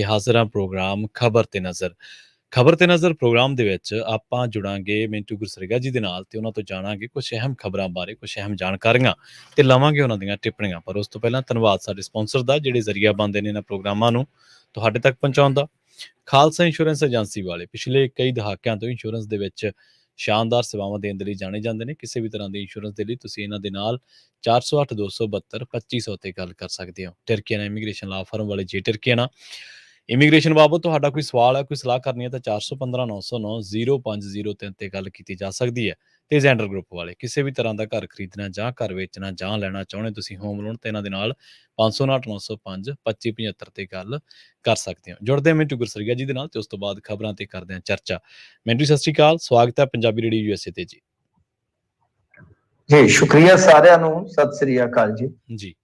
ਹਾਜ਼ਰ ਹਾਂ ਪ੍ਰੋਗਰਾਮ ਖਬਰ ਤੇ ਨਜ਼ਰ ਪ੍ਰੋਗਰਾਮ ਦੇ ਵਿੱਚ ਆਪਾਂ ਜੁੜਾਂਗੇ ਮਿੰਟੂ ਗੁਰਸਰਗਾ ਜੀ ਦੇ ਨਾਲ ਤੇ ਉਹਨਾਂ ਤੋਂ ਜਾਣਾਂਗੇ ਕੁਝ ਅਹਿਮ ਖਬਰਾਂ ਬਾਰੇ, ਕੁਝ ਅਹਿਮ ਜਾਣਕਾਰੀਆਂ ਤੇ ਲਵਾਂਗੇ ਉਹਨਾਂ ਦੀਆਂ ਟਿੱਪਣੀਆਂ। ਪਰ ਉਸ ਤੋਂ ਪਹਿਲਾਂ ਧੰਨਵਾਦ ਸਾਡੇ ਸਪਾਂਸਰ ਦਾ, ਜਿਹੜੇ ਜ਼ਰੀਆ ਬਣਦੇ ਨੇ ਇਹਨਾਂ ਪ੍ਰੋਗਰਾਮਾਂ ਨੂੰ ਤੁਹਾਡੇ ਤੱਕ ਪਹੁੰਚਾਉਣ ਦਾ। ਖਾਲਸਾ ਇੰਸ਼ੋਰੈਂਸ ਏਜੰਸੀ ਵਾਲੇ ਪਿਛਲੇ ਕਈ ਦਹਾਕਿਆਂ ਤੋਂ ਇੰਸ਼ੋਰੈਂਸ ਦੇ ਵਿੱਚ ਸ਼ਾਨਦਾਰ ਸੇਵਾਵਾਂ ਦੇਣ ਦੇ ਲਈ ਜਾਣੇ ਜਾਂਦੇ ਨੇ। ਕਿਸੇ ਵੀ ਤਰ੍ਹਾਂ ਦੀ ਇੰਸ਼ੋਰੈਂਸ ਦੇ ਲਈ ਤੁਸੀਂ ਇਹਨਾਂ ਦੇ ਨਾਲ 408272 2500 ਤੇ ਗੱਲ ਕਰ ਸਕਦੇ ਹੋ। ਟਰਕੀਆਨਾ ਇਮੀਗ੍ਰੇਸ਼ਨ ਲਾ ਫਰਮ ਵਾਲੇ ਜੇ ਟਰਕੀਆਨਾ ਇਮੀਗ੍ਰੇਸ਼ਨ ਬਾਬਤ ਤੁਹਾਡਾ ਕੋਈ ਸਵਾਲ ਹੈ, ਕੋਈ ਸਲਾਹ ਕਰਨੀ ਹੈ ਤਾਂ 4159090503 ਤੇ ਗੱਲ ਕੀਤੀ ਜਾ ਸਕਦੀ ਹੈ। ਤੇ ਜ਼ੈਂਡਰ ਗਰੁੱਪ ਵਾਲੇ ਕਿਸੇ ਵੀ ਤਰ੍ਹਾਂ ਦਾ ਘਰ ਖਰੀਦਣਾ ਜਾਂ ਘਰ ਵੇਚਣਾ ਜਾਂ ਲੈਣਾ ਚਾਹੁੰਦੇ ਤੁਸੀਂ ਹੋਮ ਲੋਨ, ਤੇ ਇਹਨਾਂ ਦੇ ਨਾਲ 5099052575 ਤੇ ਗੱਲ ਕਰ ਸਕਦੇ ਹੋ। ਜੁੜਦੇ ਹਾਂ ਮਿੰਟੂ ਗੁਰਸਰੀਆ ਜੀ ਦੇ ਨਾਲ ਤੇ ਉਸ ਤੋਂ ਬਾਅਦ ਖਬਰਾਂ ਤੇ ਕਰਦੇ ਹਾਂ ਚਰਚਾ। ਮਿੰਟੂ ਸਤਿ ਸ਼੍ਰੀ ਅਕਾਲ, ਸਵਾਗਤ ਹੈ ਪੰਜਾਬੀ ਰੇਡੀਓ USA ਤੇ ਜੀ। ਜੀ ਸ਼ੁਕਰੀਆ ਸਾਰਿਆਂ ਨੂੰ, ਸਤਿ ਸ੍ਰੀ ਅਕਾਲ ਜੀ। ਜੀ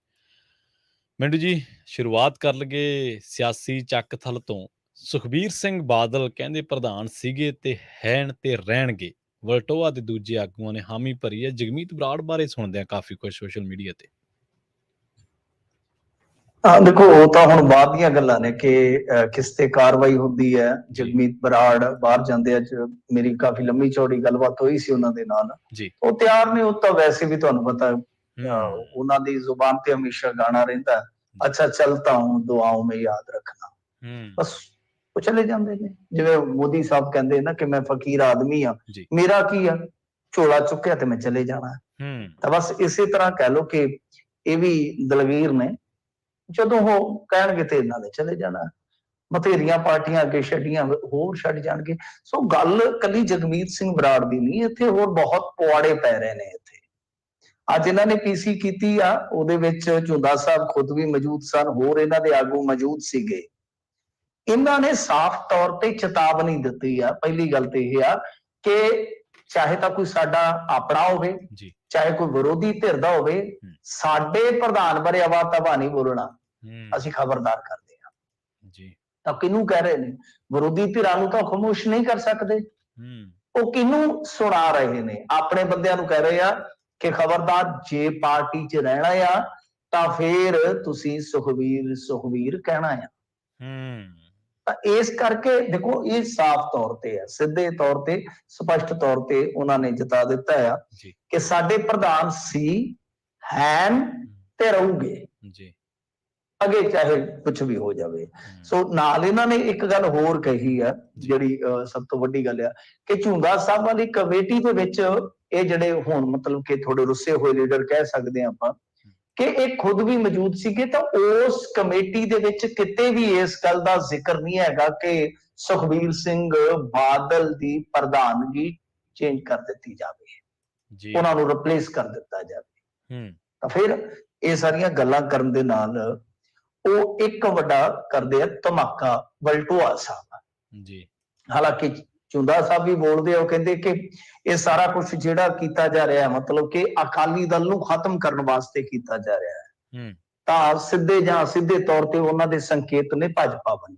ਮਿੰਟੂ ਜੀ, ਸ਼ੁਰੂਆਤ ਕਰ ਲਗੇ ਸਿਆਸੀ ਚੱਕ ਥਲ ਤੋਂ। ਸੁਖਬੀਰ ਸਿੰਘ ਬਾਦਲ ਕਹਿੰਦੇ ਪ੍ਰਧਾਨ ਸੀਗੇ ਤੇ ਹੈਣ ਤੇ ਰਹਿਣਗੇ। ਵਲਟੋਆ ਦੇ ਦੂਜੇ ਆਗੂਆਂ ਨੇ ਹਾਮੀ ਭਰੀ ਹੈ। ਜਗਮੀਤ ਬਰਾੜ ਬਾਰੇ ਸੁਣਦੇ ਆ ਕਾਫੀ ਕੁਝ ਸੋਸ਼ਲ ਮੀਡੀਆ ਤੇ। ਦੇਖੋ ਉਹ ਤਾਂ ਹੁਣ ਬਾਅਦ ਦੀਆਂ ਗੱਲਾਂ ਨੇ ਕਿ ਕਿਸ ਤੇ ਕਾਰਵਾਈ ਹੁੰਦੀ ਹੈ। ਜਗਮੀਤ ਬਰਾੜ ਬਾਹਰ ਜਾਂਦੇ ਅੱਜ ਮੇਰੀ ਕਾਫੀ ਲੰਮੀ ਚੌੜੀ ਗੱਲਬਾਤ ਹੋਈ ਸੀ ਉਹਨਾਂ ਦੇ ਨਾਲ। ਉਹ ਤਿਆਰ ਨੇ, ਉਹ ਤਾਂ ਵੈਸੇ ਵੀ ਤੁਹਾਨੂੰ ਪਤਾ ਉਹਨਾਂ ਦੀ ਜ਼ੁਬਾਨ ਤੇ ਹਮੇਸ਼ਾ ਗਾਣਾ ਰਹਿੰਦਾ, ਅੱਛਾ ਚਲਤਾ ਹੂੰ ਦੁਆਓਂ ਮੇਂ ਯਾਦ ਰੱਖਣਾ। ਬਸ ਉਹ ਚਲੇ ਜਾਂਦੇ ਨੇ। ਜਿਵੇਂ ਮੋਦੀ ਸਾਹਿਬ ਕਹਿੰਦੇ ਨਾ ਕਿ ਮੈਂ ਫਕੀਰ ਆਦਮੀ ਆ, ਮੇਰਾ ਕੀ ਆ, ਝੋਲਾ ਚੁੱਕਿਆ ਤੇ ਮੈਂ ਚਲੇ ਜਾਣਾ। ਤਾਂ ਬਸ ਇਸੇ ਤਰ੍ਹਾਂ ਕਹਿ ਲਓ ਕਿ ਇਹ ਵੀ ਦਲਵੀਰ ਨੇ, ਜਦੋਂ ਉਹ ਕਹਿਣਗੇ ਤੇ ਇਹਨਾਂ ਨੇ ਚਲੇ ਜਾਣਾ। ਬਥੇਰੀਆਂ ਪਾਰਟੀਆਂ ਅੱਗੇ ਛੱਡੀਆਂ, ਹੋਰ ਛੱਡ ਜਾਣਗੇ। ਸੋ ਗੱਲ ਕੱਲੀ ਜਗਮੀਤ ਸਿੰਘ ਬਰਾੜ ਦੀ ਨਹੀਂ, ਇੱਥੇ ਹੋਰ ਬਹੁਤ ਪੁਆੜੇ ਪੈ ਰਹੇ ਨੇ। ਇੱਥੇ ਅੱਜ ਇਹਨਾਂ ਨੇ ਪੀਸੀ ਕੀਤੀ ਆ, ਉਹਦੇ ਵਿੱਚ ਝੁੰਦਾ ਸਾਹਿਬ ਖੁਦ ਵੀ ਮੌਜੂਦ ਸਨ, ਹੋਰ ਇਹਨਾਂ ਦੇ ਆਗੂ ਮੌਜੂਦ ਸੀਗੇ। ਇਹਨਾਂ ਨੇ ਸਾਫ਼ ਤੌਰ ਤੇ ਚੇਤਾਵਨੀ ਦਿੱਤੀ ਆ। ਪਹਿਲੀ ਗੱਲ ਤੇ ਇਹ ਆ ਕਿ ਚਾਹੇ ਤਾਂ ਕੋਈ ਸਾਡਾ ਆਪਣਾ ਹੋਵੇ, ਚਾਹੇ ਕੋਈ ਵਿਰੋਧੀ ਧਿਰ ਦਾ ਹੋਵੇ, ਸਾਡੇ ਪ੍ਰਧਾਨ ਬਾਰੇ ਅਵਾ ਤਵਾ ਨਹੀਂ ਬੋਲਣਾ, ਅਸੀਂ ਖਬਰਦਾਰ ਕਰਦੇ ਹਾਂ। ਤਾਂ ਕਿਹਨੂੰ ਕਹਿ ਰਹੇ ਨੇ? ਵਿਰੋਧੀ ਧਿਰਾਂ ਨੂੰ ਤਾਂ ਖਾਮੋਸ਼ ਨਹੀਂ ਕਰ ਸਕਦੇ। ਉਹ ਕਿਹਨੂੰ ਸੁਣਾ ਰਹੇ ਨੇ? ਆਪਣੇ ਬੰਦਿਆਂ ਨੂੰ ਕਹਿ ਰਹੇ ਆ ਕਿ ਖਬਰਦਾਰ, ਜੇ ਪਾਰਟੀ 'ਚ ਰਹਿਣਾ ਆ ਤਾਂ ਫੇਰ ਤੁਸੀਂ ਸੁਖਬੀਰ ਕਹਿਣਾ ਆ। ਤਾਂ ਇਸ ਕਰਕੇ ਦੇਖੋ, ਇਹ ਸਾਫ਼ ਤੌਰ ਤੇ ਹੈ, ਸਿੱਧੇ ਤੌਰ ਤੇ, ਸਪਸ਼ਟ ਤੌਰ ਤੇ ਉਹਨਾਂ ਨੇ ਜਤਾ ਦਿੱਤਾ ਆ ਕਿ ਸਾਡੇ ਪ੍ਰਧਾਨ ਸੀ, ਹੈਨ ਤੇ ਰਹੂਗੇ, ਅੱਗੇ ਚਾਹੇ ਕੁਝ ਵੀ ਹੋ ਜਾਵੇ। ਸੋ ਨਾਲ ਇਹਨਾਂ ਨੇ ਇੱਕ ਗੱਲ ਹੋਰ ਕਹੀ ਆ, ਜਿਹੜੀ ਸਭ ਤੋਂ ਵੱਡੀ ਗੱਲ ਆ ਕਿ ਝੁੰਦਾ ਸਾਹਿਬ ਵਾਲੀ ਕਮੇਟੀ ਦੇ ਵਿੱਚ ਇਹ ਜਿਹੜੇ ਹੁਣ ਮਤਲਬ ਕਿ ਥੋੜੇ ਰੁੱਸੇ ਹੋਏ ਲੀਡਰ ਕਹਿ ਸਕਦੇ ਹਾਂ ਆਪਾਂ, ਕਿ ਇਹ ਖੁਦ ਵੀ ਮੌਜੂਦ ਸੀਗੇ। ਤਾਂ ਉਸ ਕਮੇਟੀ ਦੇ ਵਿੱਚ ਕਿਤੇ ਵੀ ਇਸ ਗੱਲ ਦਾ ਜ਼ਿਕਰ ਨਹੀਂ ਹੈਗਾ ਕਿ ਸੁਖਬੀਰ ਸਿੰਘ ਬਾਦਲ ਦੀ ਪ੍ਰਧਾਨਗੀ ਚੇਂਜ ਕਰ ਦਿੱਤੀ ਜਾਵੇ, ਉਹਨਾਂ ਨੂੰ ਰਿਪਲੇਸ ਕਰ ਦਿੱਤਾ ਜਾਵੇ। ਤਾਂ ਫਿਰ ਇਹ ਸਾਰੀਆਂ ਗੱਲਾਂ ਕਰਨ ਦੇ ਨਾਲ ਉਹ ਇੱਕ ਵੱਡਾ ਕਰਦੇ ਆ ਧਮਾਕਾ ਵਲਟੋਆ ਸਾਹਿਬ। ਹਾਲਾਂਕਿ ਝੁੰਦਾ ਸਾਹਿਬ ਵੀ ਬੋਲਦੇ ਆ, ਉਹ ਕਹਿੰਦੇ ਕਿ ਇਹ ਸਾਰਾ ਕੁਝ ਜਿਹੜਾ ਕੀਤਾ ਜਾ ਰਿਹਾ ਮਤਲਬ ਕਿ ਅਕਾਲੀ ਦਲ ਨੂੰ ਖਤਮ ਕਰਨ ਵਾਸਤੇ ਕੀਤਾ ਜਾ ਰਿਹਾ ਹੈ। ਤਾਂ ਸਿੱਧੇ ਜਾਂ ਸਿੱਧੇ ਤੌਰ ਤੇ ਉਹਨਾਂ ਦੇ ਸੰਕੇਤ ਨੇ ਭਾਜਪਾ ਬੰਨੀ।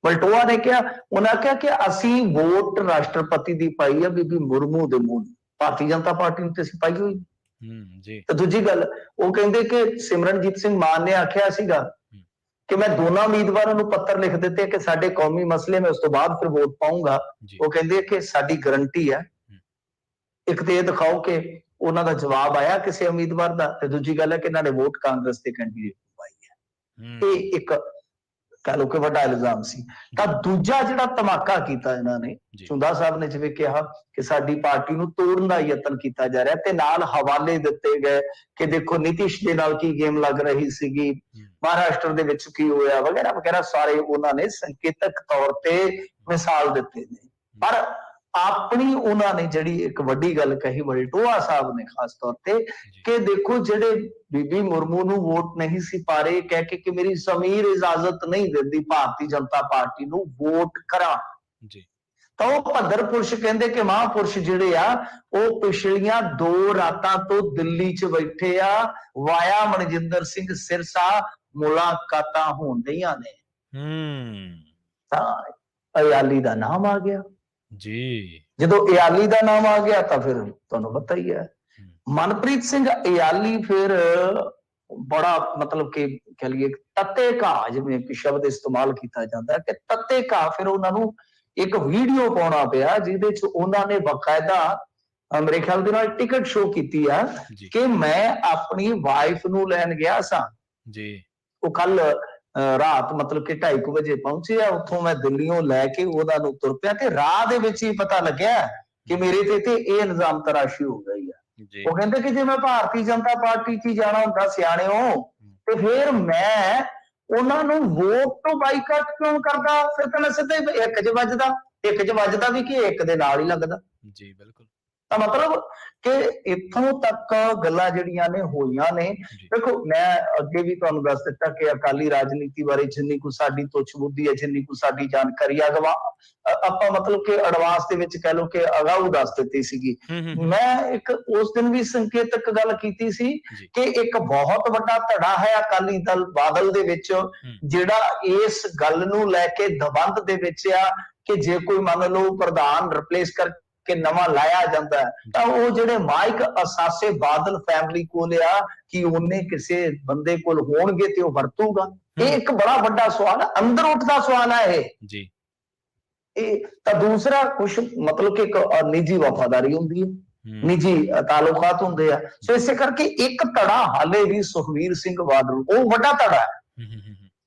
ਵਲਟੋਆ ਨੇ ਕਿਹਾ, ਉਹਨਾਂ ਕਿਹਾ ਕਿ ਅਸੀਂ ਵੋਟ ਰਾਸ਼ਟਰਪਤੀ ਦੀ ਪਾਈ ਆ ਬੀਬੀ ਮੁਰਮੂ ਦੇ ਮੂੰਹ, ਭਾਰਤੀ ਜਨਤਾ ਪਾਰਟੀ ਨੂੰ ਤੇ ਅਸੀਂ ਪਾਈ ਹੋਈ। ਤੇ ਦੂਜੀ ਗੱਲ, ਉਹ ਕਹਿੰਦੇ ਕਿ ਸਿਮਰਨਜੀਤ ਸਿੰਘ ਮਾਨ ਨੇ ਆਖਿਆ ਸੀਗਾ ਕਿ ਮੈਂ ਦੋਨਾਂ ਉਮੀਦਵਾਰਾਂ ਨੂੰ ਪੱਤਰ ਲਿਖ ਦਿੱਤੇ ਕਿ ਸਾਡੇ ਕੌਮੀ ਮਸਲੇ ਮੈਂ ਉਸ ਤੋਂ ਬਾਅਦ ਫਿਰ ਵੋਟ ਪਾਉਂਗਾ। ਉਹ ਕਹਿੰਦੇ ਕਿ ਸਾਡੀ ਗਰੰਟੀ ਹੈ, ਇੱਕ ਤੇ ਇਹ ਦਿਖਾਓ ਕਿ ਉਹਨਾਂ ਦਾ ਜਵਾਬ ਆਇਆ ਕਿਸੇ ਉਮੀਦਵਾਰ ਦਾ, ਤੇ ਦੂਜੀ ਗੱਲ ਹੈ ਕਿ ਇਹਨਾਂ ਨੇ ਵੋਟ ਕਾਂਗਰਸ ਦੇ ਕੈਂਡੀਡੇਟ ਨੂੰ ਪਾਈ ਹੈ। ਇਹ ਇੱਕ ਕਹਿ ਲਓ ਕਿ ਵੱਡਾ ਇਲਜ਼ਾਮ ਸੀ। ਤਾਂ ਦੂਜਾ ਜਿਹੜਾ ਧਮਾਕਾ ਕੀਤਾ ਇਹਨਾਂ ਨੇ, ਝੁੰਦਾ ਸਾਹਿਬ ਨੇ ਜਿਵੇਂ ਕਿਹਾ ਕਿ ਸਾਡੀ ਪਾਰਟੀ ਨੂੰ ਤੋੜਨ ਦਾ ਯਤਨ ਕੀਤਾ ਜਾ ਰਿਹਾ, ਤੇ ਨਾਲ ਹਵਾਲੇ ਦਿੱਤੇ ਗਏ ਕਿ ਦੇਖੋ ਨਿਤਿਸ਼ ਦੇ ਨਾਲ ਕੀ ਗੇਮ ਲੱਗ ਰਹੀ ਸੀਗੀ, ਮਹਾਰਾਸ਼ਟਰ ਦੇ ਵਿੱਚ ਕੀ ਹੋਇਆ ਵਗੈਰਾ ਵਗੈਰਾ, ਸਾਰੇ ਉਹਨਾਂ ਨੇ ਸੰਕੇਤਕ ਤੌਰ ਤੇ ਮਿਸਾਲ ਦਿੱਤੇ ਨੇ। ਪਰ ਆਪਣੀ ਉਹਨਾਂ ਨੇ ਜਿਹੜੀ ਇੱਕ ਵੱਡੀ ਗੱਲ ਕਹੀ ਵਲਟੋਆ ਸਾਹਿਬ ਨੇ ਖਾਸ ਤੌਰ ਤੇ, ਕਿ ਦੇਖੋ ਜਿਹੜੇ ਬੀਬੀ ਮੁਰਮੂ ਨੂੰ ਵੋਟ ਨਹੀਂ ਸੀ ਪਾ ਰਹੇ, ਕਹਿ ਕੇ ਕਿ ਮੇਰੀ ਜ਼ਮੀਰ ਇਜਾਜ਼ਤ ਨਹੀਂ ਦਿੰਦੀ ਭਾਰਤੀ ਜਨਤਾ ਪਾਰਟੀ ਨੂੰ ਵੋਟ ਕਰਾਂ। ਤਾਂ ਉਹ ਭੱਦਰ ਪੁਰਸ਼ ਕਹਿੰਦੇ ਕਿ ਮਹਾਂਪੁਰਸ਼ ਜਿਹੜੇ ਆ ਉਹ ਪਿਛਲੀਆਂ 2 ਰਾਤਾਂ ਤੋਂ ਦਿੱਲੀ 'ਚ ਬੈਠੇ ਆ, ਵਾਇਆ ਮਨਜਿੰਦਰ ਸਿੰਘ ਸਿਰਸਾ ਮੁਲਾਕਾਤਾਂ ਹੋਣ ਡਈਆਂ ਨੇ। ਤਾਂ ਅਯਾਲੀ ਦਾ ਨਾਮ ਆ ਗਿਆ ਜੀ। ਜਦੋਂ ਅਯਾਲੀ ਦਾ ਨਾਮ ਆ ਗਿਆ ਤਾਂ ਫਿਰ ਤੁਹਾਨੂੰ ਪਤਾ ਹੀ ਹੈ, ਮਨਪ੍ਰੀਤ ਸਿੰਘ ਅਯਾਲੀ ਫਿਰ ਬੜਾ ਮਤਲਬ ਕਿ ਕਹ ਲਈਏ ਤੱਤੇ ਘਾਹ, ਜਿਵੇਂ ਇੱਕ ਸ਼ਬਦ ਇਸਤੇਮਾਲ ਕੀਤਾ ਜਾਂਦਾ ਕਿ ਤੱਤੇ ਘਾਹ, ਫਿਰ ਉਹਨਾਂ ਨੂੰ ਇੱਕ ਵੀਡੀਓ ਪਾਉਣਾ ਪਿਆ ਜਿਹਦੇ ਚ ਉਹਨਾਂ ਨੇ ਬਕਾਇਦਾ ਮੇਰੇ ਖਿਆਲ ਦੇ ਨਾਲ ਟਿਕਟ ਸ਼ੋ ਕੀਤੀ ਆ ਕਿ ਮੈਂ ਆਪਣੀ ਵਾਈਫ ਨੂੰ ਲੈਣ ਗਿਆ ਸਾਂ ਜੀ। ਉਹ ਕੱਲ ਰਾਤ ਮਤਲਬ ਕਿ 2:30 ਵਜੇ ਪਹੁੰਚੇ ਆ ਉੱਥੋਂ, ਮੈਂ ਦਿੱਲੀੋਂ ਲੈ ਕੇ ਉਹਨਾਂ ਨੂੰ ਤੁਰ ਪਿਆ ਤੇ ਰਾਹ ਦੇ ਵਿੱਚ ਹੀ ਪਤਾ ਲੱਗਿਆ ਕਿ ਮੇਰੇ ਤੇ ਇਹ ਇਲਜ਼ਾਮ ਤਰਾਸ਼ੀ ਹੋ ਗਈ ਆ। ਉਹ ਕਹਿੰਦੇ ਕਿ ਜੇ ਮੈਂ ਭਾਰਤੀ ਜਨਤਾ ਪਾਰਟੀ 'ਚ ਜਾਣਾ ਹੁੰਦਾ ਸਿਆਣਿਓ ਤੇ ਫਿਰ ਮੈਂ ਉਹਨਾਂ ਨੂੰ ਵੋਟ ਤੋਂ ਬਾਈਕਾਟ ਕਿਉਂ ਕਰਦਾ? ਫਿਰ ਤਾਂ ਮੈਂ ਸਿੱਧੇ ਇੱਕ 'ਚ ਵੱਜਦਾ ਵੀ ਕਿ ਇੱਕ ਦੇ ਨਾਲ ਹੀ ਲੱਗਦਾ ਜੀ। ਬਿਲਕੁਲ। ਤਾਂ ਮਤਲਬ ਕਿ ਇੱਥੋਂ ਤੱਕ ਗੱਲਾਂ ਜਿਹੜੀਆਂ ਨੇ ਹੋਈਆਂ ਨੇ। ਦੇਖੋ, ਮੈਂ ਅੱਗੇ ਵੀ ਤੁਹਾਨੂੰ ਦੱਸ ਦਿੱਤਾ ਕਿ ਅਕਾਲੀ ਰਾਜਨੀਤੀ ਬਾਰੇ ਜਿੰਨੀ ਕੁ ਸਾਡੀ ਤੁੱਛ ਬੁੱਧੀ ਹੈ, ਜਿੰਨੀ ਕੁ ਸਾਡੀ ਜਾਣਕਾਰੀ ਆਪਾਂ ਮਤਲਬ ਕਿ ਐਡਵਾਂਸ ਦੇ ਵਿੱਚ ਕਹਿ ਲਓ ਕਿ ਅਗਾਊ ਦੱਸ ਦਿੱਤੀ ਸੀਗੀ। ਮੈਂ ਇੱਕ ਉਸ ਦਿਨ ਵੀ ਸੰਕੇਤਕ ਗੱਲ ਕੀਤੀ ਸੀ ਕਿ ਇੱਕ ਬਹੁਤ ਵੱਡਾ ਧੜਾ ਹੈ ਅਕਾਲੀ ਦਲ ਬਾਦਲ ਦੇ ਵਿੱਚ, ਜਿਹੜਾ ਇਸ ਗੱਲ ਨੂੰ ਲੈ ਕੇ ਦਬੰਦ ਦੇ ਵਿੱਚ ਆ ਕਿ ਜੇ ਕੋਈ ਮੰਨ ਲਓ ਪ੍ਰਧਾਨ ਰਿਪਲੇਸ ਕਰਕੇ ਨਵਾਂ ਲਾਇਆ ਜਾਂਦਾ ਤਾਂ ਉਹ ਜਿਹੜੇ ਮਾਈਕ ਅਸਾਸੇ ਬਾਦਲ ਫੈਮਿਲੀ ਕੋਲ ਆ ਕਿ ਉਹਨੇ ਕਿਸੇ ਬੰਦੇ ਕੋਲ ਹੋਣਗੇ ਤੇ ਉਹ ਵਰਤੂਗਾ। ਇਹ ਇੱਕ ਬੜਾ ਵੱਡਾ ਸਵਾਲ ਹੈ, ਅੰਦਰ ਉੱਠਦਾ ਸਵਾਲ ਹੈ ਇਹ ਜੀ। ਇਹ ਤਾਂ ਦੂਸਰਾ ਕੁਛ ਮਤਲਬ ਕਿ ਇੱਕ ਨਿੱਜੀ ਵਫਾਦਾਰੀ ਹੁੰਦੀ ਹੈ, ਨਿੱਜੀ ਤਾਲੁਕਾਤ ਹੁੰਦੇ ਆ। ਸੋ ਇਸੇ ਕਰਕੇ ਇੱਕ ਧੜਾ ਹਾਲੇ ਵੀ ਸੁਖਬੀਰ ਸਿੰਘ ਬਾਦਲ, ਉਹ ਵੱਡਾ ਧੜਾ ਹੈ,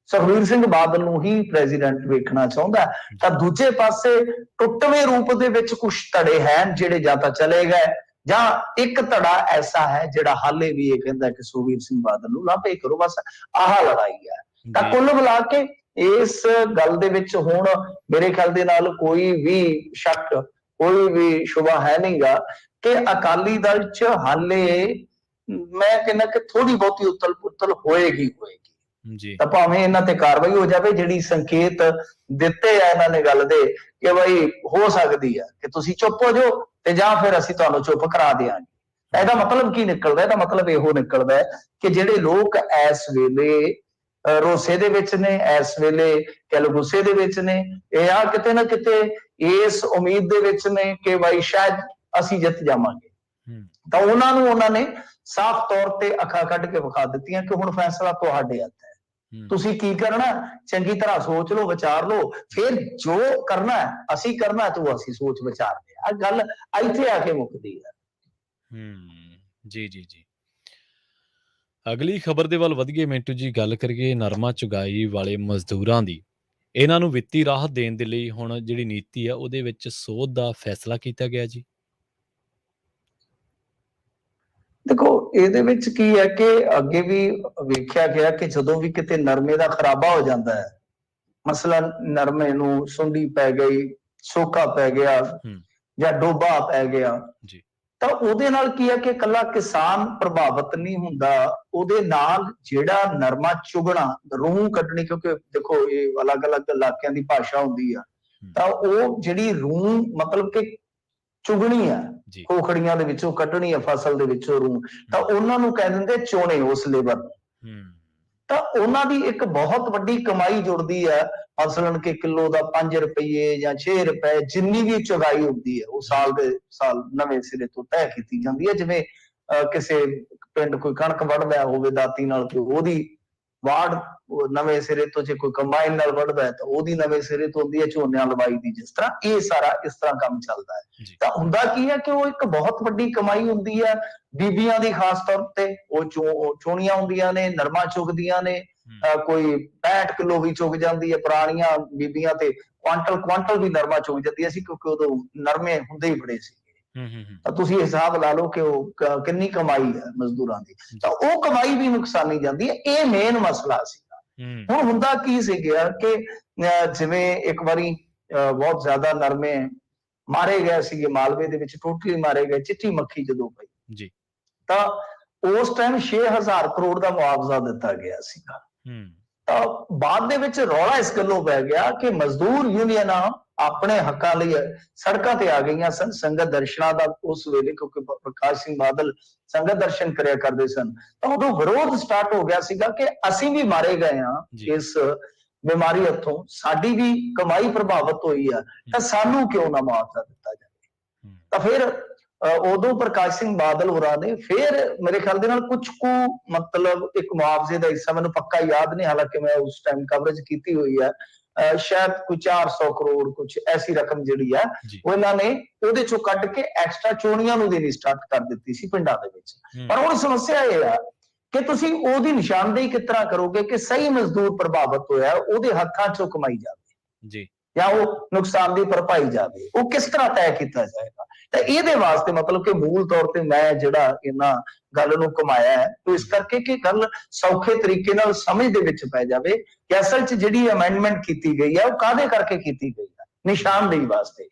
ਸੁਖਬੀਰ ਸਿੰਘ ਬਾਦਲ ਨੂੰ ਹੀ ਪ੍ਰੈਜ਼ੀਡੈਂਟ ਵੇਖਣਾ ਚਾਹੁੰਦਾ। ਤਾਂ ਦੂਜੇ ਪਾਸੇ ਟੁੱਟਵੇਂ ਰੂਪ ਦੇ ਵਿੱਚ ਕੁਝ ਧੜੇ ਹਨ ਜਿਹੜੇ ਜਾਂ ਤਾਂ ਚਲੇ ਗਏ, ਜਾਂ ਇੱਕ ਧੜਾ ਐਸਾ ਹੈ ਜਿਹੜਾ ਹਾਲੇ ਵੀ ਇਹ ਕਹਿੰਦਾ ਕਿ ਸੁਖਬੀਰ ਸਿੰਘ ਬਾਦਲ ਨੂੰ ਲਾਂਭੇ ਕਰੋ। ਬਸ ਆਹ ਲੜਾਈ ਹੈ। ਤਾਂ ਕੁੱਲ ਮਿਲਾ ਕੇ ਇਸ ਗੱਲ ਦੇ ਵਿੱਚ ਹੁਣ ਮੇਰੇ ਖਿਆਲ ਦੇ ਨਾਲ ਕੋਈ ਵੀ ਸ਼ੱਕ, ਕੋਈ ਵੀ ਸ਼ੁਬਾ ਹੈ ਨਹੀਂਗਾ ਕਿ ਅਕਾਲੀ ਦਲ ਚ ਹਾਲੇ ਮੈਂ ਕਹਿੰਦਾ ਕਿ ਥੋੜੀ ਬਹੁਤੀ ਉਤਲ ਪੁਤਲ ਹੋਏਗੀ ਜੀ। ਤਾਂ ਭਾਵੇਂ ਇਹਨਾਂ ਤੇ ਕਾਰਵਾਈ ਹੋ ਜਾਵੇ, ਜਿਹੜੀ ਸੰਕੇਤ ਦਿੱਤੇ ਆ ਇਹਨਾਂ ਨੇ ਗੱਲ ਦੇ ਕਿ ਬਈ ਹੋ ਸਕਦੀ ਆ ਕਿ ਤੁਸੀਂ ਚੁੱਪ ਹੋ ਜਾਓ ਤੇ ਜਾਂ ਫਿਰ ਅਸੀਂ ਤੁਹਾਨੂੰ ਚੁੱਪ ਕਰਾ ਦਿਆਂਗੇ। ਇਹਦਾ ਮਤਲਬ ਕੀ ਨਿਕਲਦਾ? ਇਹਦਾ ਮਤਲਬ ਇਹੋ ਨਿਕਲਦਾ ਹੈ ਕਿ ਜਿਹੜੇ ਲੋਕ ਇਸ ਵੇਲੇ ਰੋਸੇ ਦੇ ਵਿੱਚ ਨੇ, ਇਸ ਵੇਲੇ ਕਹਿ ਲਓ ਗੁੱਸੇ ਦੇ ਵਿੱਚ ਨੇ, ਇਹ ਆ ਕਿਤੇ ਨਾ ਕਿਤੇ ਇਸ ਉਮੀਦ ਦੇ ਵਿੱਚ ਨੇ ਕਿ ਬਈ ਸ਼ਾਇਦ ਅਸੀਂ ਜਿੱਤ ਜਾਵਾਂਗੇ। ਤਾਂ ਉਹਨਾਂ ਨੇ ਸਾਫ਼ ਤੌਰ ਤੇ ਅੱਖਾਂ ਕੱਢ ਕੇ ਵਿਖਾ ਦਿੱਤੀਆਂ ਕਿ ਹੁਣ ਫੈਸਲਾ ਤੁਹਾਡੇ ਹੱਥ ਹੈ, ਤੁਸੀਂ ਕੀ ਕਰਨਾ ਚੰਗੀ ਤਰ੍ਹਾਂ ਸੋਚ ਲਓ, ਵਿਚਾਰ ਲਓ, ਫਿਰ ਜੋ ਕਰਨਾ ਅਸੀਂ ਕਰਨਾ ਤੂੰ ਅਸੀਂ ਸੋਚ ਵਿਚਾਰਦੇ ਆ। ਗੱਲ ਇੱਥੇ ਆ ਕੇ ਮੁੱਕਦੀ ਹੈ। ਜੀ ਜੀ ਜੀ। ਅਗਲੀ ਖਬਰ ਦੇ ਵੱਲ ਵਧੀਏ ਮਿੰਟੂ ਜੀ, ਗੱਲ ਕਰੀਏ ਨਰਮਾ ਚੁਗਾਈ ਵਾਲੇ ਮਜ਼ਦੂਰਾਂ ਦੀ। ਇਹਨਾਂ ਨੂੰ ਵਿੱਤੀ ਰਾਹਤ ਦੇਣ ਦੇ ਲਈ ਹੁਣ ਜਿਹੜੀ ਨੀਤੀ ਆ ਉਹਦੇ ਵਿੱਚ ਸੋਧ ਦਾ ਫੈਸਲਾ ਕੀਤਾ ਗਿਆ ਜੀ। ਦੇਖੋ, ਇਹਦੇ ਵਿੱਚ ਕੀ ਹੈ ਕਿ ਅੱਗੇ ਵੀ ਵੇਖਿਆ ਗਿਆ ਕਿ ਜਦੋਂ ਵੀ ਕਿਤੇ ਨਰਮੇ ਦਾ ਖਰਾਬਾ ਹੋ ਜਾਂਦਾ ਹੈ, ਮਸਲਨ ਨਰਮੇ ਨੂੰ ਸੁੰਡੀ ਪੈ ਗਈ, ਸੋਕਾ ਪੈ ਗਿਆ ਜਾਂ ਡੋਬਾ ਪੈ ਗਿਆ, ਤਾਂ ਉਹਦੇ ਨਾਲ ਕੀ ਹੈ ਕਿ ਇਕੱਲਾ ਕਿਸਾਨ ਪ੍ਰਭਾਵਿਤ ਨਹੀਂ ਹੁੰਦਾ, ਉਹਦੇ ਨਾਲ ਜਿਹੜਾ ਨਰਮਾ ਚੁਗਣਾ, ਰੂਹ ਕੱਢਣੀ, ਕਿਉਂਕਿ ਦੇਖੋ ਇਹ ਅਲੱਗ-ਅਲੱਗ ਇਲਾਕਿਆਂ ਦੀ ਭਾਸ਼ਾ ਹੁੰਦੀ ਆ, ਤਾਂ ਉਹ ਜਿਹੜੀ ਰੂਹ ਮਤਲਬ ਕਿ ਚੁਗਣੀ ਆ, ਖੋਖੜੀਆਂ ਦੇ ਵਿੱਚੋਂ ਕੱਢਣੀ ਆ ਫਸਲ ਦੇ ਵਿੱਚੋਂ ਰੂਹ, ਤਾਂ ਉਹਨਾਂ ਨੂੰ ਕਹਿ ਦਿੰਦੇ ਚੋਣੇ ਉਸ ਲੇਬਰ ਨੂੰ। ਤਾਂ ਉਹਨਾਂ ਦੀ ਇੱਕ ਬਹੁਤ ਵੱਡੀ ਕਮਾਈ ਜੁੜਦੀ ਹੈ, ਮਸਲਨ ਕਿ ਕਿਲੋ ਦਾ 5 ਰੁਪਏ ਜਾਂ 6 ਰੁਪਏ ਜਿੰਨੀ ਵੀ ਚੁਗਾਈ ਹੁੰਦੀ ਹੈ ਉਹ ਸਾਲ ਦੇ ਸਾਲ ਨਵੇਂ ਸਿਰੇ ਤੋਂ ਤੈਅ ਕੀਤੀ ਜਾਂਦੀ ਹੈ। ਜਿਵੇਂ ਕਿਸੇ ਪਿੰਡ ਕੋਈ ਕਣਕ ਵੱਢਦਾ ਹੋਵੇ ਦਾਤੀ ਨਾਲ, ਤੇ ਉਹਦੀ ਵਾੜ ਨਵੇਂ ਸਿਰੇ ਤੋਂ, ਜੇ ਕੋਈ ਕੰਬਾਈਨ ਨਾਲ ਵੱਢਦਾ ਹੈ ਤਾਂ ਉਹਦੀ ਨਵੇਂ ਸਿਰੇ ਤੋਂ ਹੁੰਦੀ ਹੈ, ਝੋਨਿਆਂ ਲਵਾਈ ਦੀ। ਜਿਸ ਤਰ੍ਹਾਂ ਇਹ ਸਾਰਾ ਇਸ ਤਰ੍ਹਾਂ ਕੰਮ ਚੱਲਦਾ ਹੈ। ਤਾਂ ਹੁੰਦਾ ਕੀ ਹੈ ਕਿ ਉਹ ਇੱਕ ਬਹੁਤ ਵੱਡੀ ਕਮਾਈ ਹੁੰਦੀ ਹੈ ਬੀਬੀਆਂ ਦੀ, ਖਾਸ ਤੌਰ ਤੇ ਉਹ ਚੋਣੀਆਂ ਹੁੰਦੀਆਂ ਨੇ, ਨਰਮਾ ਚੁਗਦੀਆਂ ਨੇ, ਕੋਈ 65 ਕਿਲੋ ਵੀ ਚੁਗ ਜਾਂਦੀ ਹੈ, ਪੁਰਾਣੀਆਂ ਬੀਬੀਆਂ ਤੇ ਕੁਆਂਟਲ ਵੀ ਨਰਮਾ ਚੁਗ ਜਾਂਦੀ ਸੀ, ਕਿਉਂਕਿ ਉਦੋਂ ਨਰਮੇ ਹੁੰਦੇ ਹੀ ਬੜੇ ਸੀ। ਤਾਂ ਤੁਸੀਂ ਹਿਸਾਬ ਲਾ ਲਓ ਕਿ ਉਹ ਕਿੰਨੀ ਕਮਾਈ ਹੈ ਮਜ਼ਦੂਰਾਂ ਦੀ, ਤਾਂ ਉਹ ਕਮਾਈ ਵੀ ਨੁਕਸਾਨੀ ਜਾਂਦੀ ਹੈ। ਇਹ ਮੇਨ ਮਸਲਾ ਸੀਗਾ। ਹੁਣ ਹੁੰਦਾ ਕੀ ਸੀ ਗਿਆ ਕਿ ਜਿਵੇਂ ਇੱਕ ਵਾਰੀ ਬਹੁਤ ਜ਼ਿਆਦਾ ਨਰਮੇ ਮਾਰੇ ਗਏ ਸੀਗੇ ਮਾਲਵੇ ਦੇ ਵਿੱਚ, ਟੋਟਲੀ ਮਾਰੇ ਗਏ, ਚਿੱਟੀ ਮੱਖੀ ਜਦੋਂ ਪਈ ਜੀ, ਤਾਂ ਉਸ ਟਾਈਮ 6000 ਕਰੋੜ ਦਾ ਮੁਆਵਜ਼ਾ ਦਿੱਤਾ ਗਿਆ ਸੀਗਾ। ਤਾਂ ਬਾਅਦ ਦੇ ਵਿੱਚ ਰੌਲਾ ਇਸ ਗੱਲੋਂ ਪੈ ਗਿਆ ਕਿ ਮਜ਼ਦੂਰ ਯੂਨੀਅਨਾਂ ਆਪਣੇ ਹੱਕਾਂ ਲਈ ਸੜਕਾਂ ਤੇ ਆ ਗਈਆਂ ਸਨ, ਸੰਗਤ ਦਰਸ਼ਨਾਂ ਦਾ ਉਸ ਵੇਲੇ, ਕਿਉਂਕਿ ਪ੍ਰਕਾਸ਼ ਸਿੰਘ ਬਾਦਲ ਸੰਗਤ ਦਰਸ਼ਨ ਕਰਿਆ ਕਰਦੇ ਸਨ, ਤਾਂ ਉਦੋਂ ਵਿਰੋਧ ਸਟਾਰਟ ਹੋ ਗਿਆ ਸੀਗਾ ਕਿ ਅਸੀਂ ਵੀ ਮਾਰੇ ਗਏ ਹਾਂ ਇਸ ਬਿਮਾਰੀ ਹੱਥੋਂ, ਸਾਡੀ ਵੀ ਕਮਾਈ ਪ੍ਰਭਾਵਿਤ ਹੋਈ ਆ, ਤਾਂ ਸਾਨੂੰ ਕਿਉਂ ਨਾ ਮੁਆਵਜ਼ਾ ਦਿੱਤਾ ਜਾਵੇ। ਤਾਂ ਫਿਰ ਉਦੋਂ ਪ੍ਰਕਾਸ਼ ਸਿੰਘ ਬਾਦਲ ਹੋਰਾਂ ਨੇ ਫਿਰ ਮੇਰੇ ਖਿਆਲ ਦੇ ਨਾਲ ਕੁਝ ਕੁ ਮਤਲਬ ਇੱਕ ਮੁਆਵਜ਼ੇ ਦਾ ਹਿੱਸਾ, ਮੈਨੂੰ ਪੱਕਾ ਯਾਦ ਨਹੀਂ, ਹਾਲਾਂਕਿ ਮੈਂ ਉਸ ਟਾਈਮ ਕਵਰੇਜ ਕੀਤੀ ਹੋਈ ਹੈ, ਸ਼ਾਇਦ ਕੋਈ 400 ਕਰੋੜ ਕੁਝ ਐਸੀ ਰਕਮ ਜਿਹੜੀ ਹੈ ਉਹ ਇਹਨਾਂ ਨੇ ਉਹਦੇ ਚੋਂ ਕੱਢ ਕੇ ਐਕਸਟਰਾ ਚੋਣੀਆਂ ਨੂੰ ਦੇਣੀ ਸਟਾਰਟ ਕਰ ਦਿੱਤੀ ਸੀ ਪਿੰਡਾਂ ਦੇ ਵਿੱਚ। ਪਰ ਹੁਣ ਸਮੱਸਿਆ ਇਹ ਆ ਕਿ ਤੁਸੀਂ ਉਹਦੀ ਨਿਸ਼ਾਨਦੇਹੀ ਕਿਸ ਤਰ੍ਹਾਂ ਕਰੋਗੇ ਕਿ ਸਹੀ ਮਜ਼ਦੂਰ ਪ੍ਰਭਾਵਿਤ ਹੋਇਆ ਉਹਦੇ ਹੱਥਾਂ ਚੋਂ ਕਮਾਈ ਜਾਵੇ ਜੀ, ਜਾਂ ਉਹ ਨੁਕਸਾਨ ਦੀ ਭਰਪਾਈ ਜਾਵੇ, ਉਹ ਕਿਸ ਤਰ੍ਹਾਂ ਤੈਅ ਕੀਤਾ ਜਾਏਗਾ। ਤਾਂ ਇਹਦੇ ਵਾਸਤੇ ਮਤਲਬ ਕਿ ਮੂਲ ਤੌਰ ਤੇ ਮੈਂ ਜਿਹੜਾ ਇਹਨਾਂ ਗੱਲ ਨੂੰ ਕਮਾਇਆ ਹੈ ਉਹ ਇਸ ਕਰਕੇ ਕਿ ਗੱਲ ਸੌਖੇ ਤਰੀਕੇ ਨਾਲ ਸਮਝ ਦੇ ਵਿੱਚ ਪੈ ਜਾਵੇ ਕਿ ਅਸਲ 'ਚ ਜਿਹੜੀ ਅਮੈਂਡਮੈਂਟ ਕੀਤੀ ਗਈ ਹੈ ਉਹ ਕਾਹਦੇ ਕਰਕੇ ਕੀਤੀ ਗਈ ਹੈ, ਨਿਸ਼ਾਨਦੇਹੀ ਵਾਸਤੇ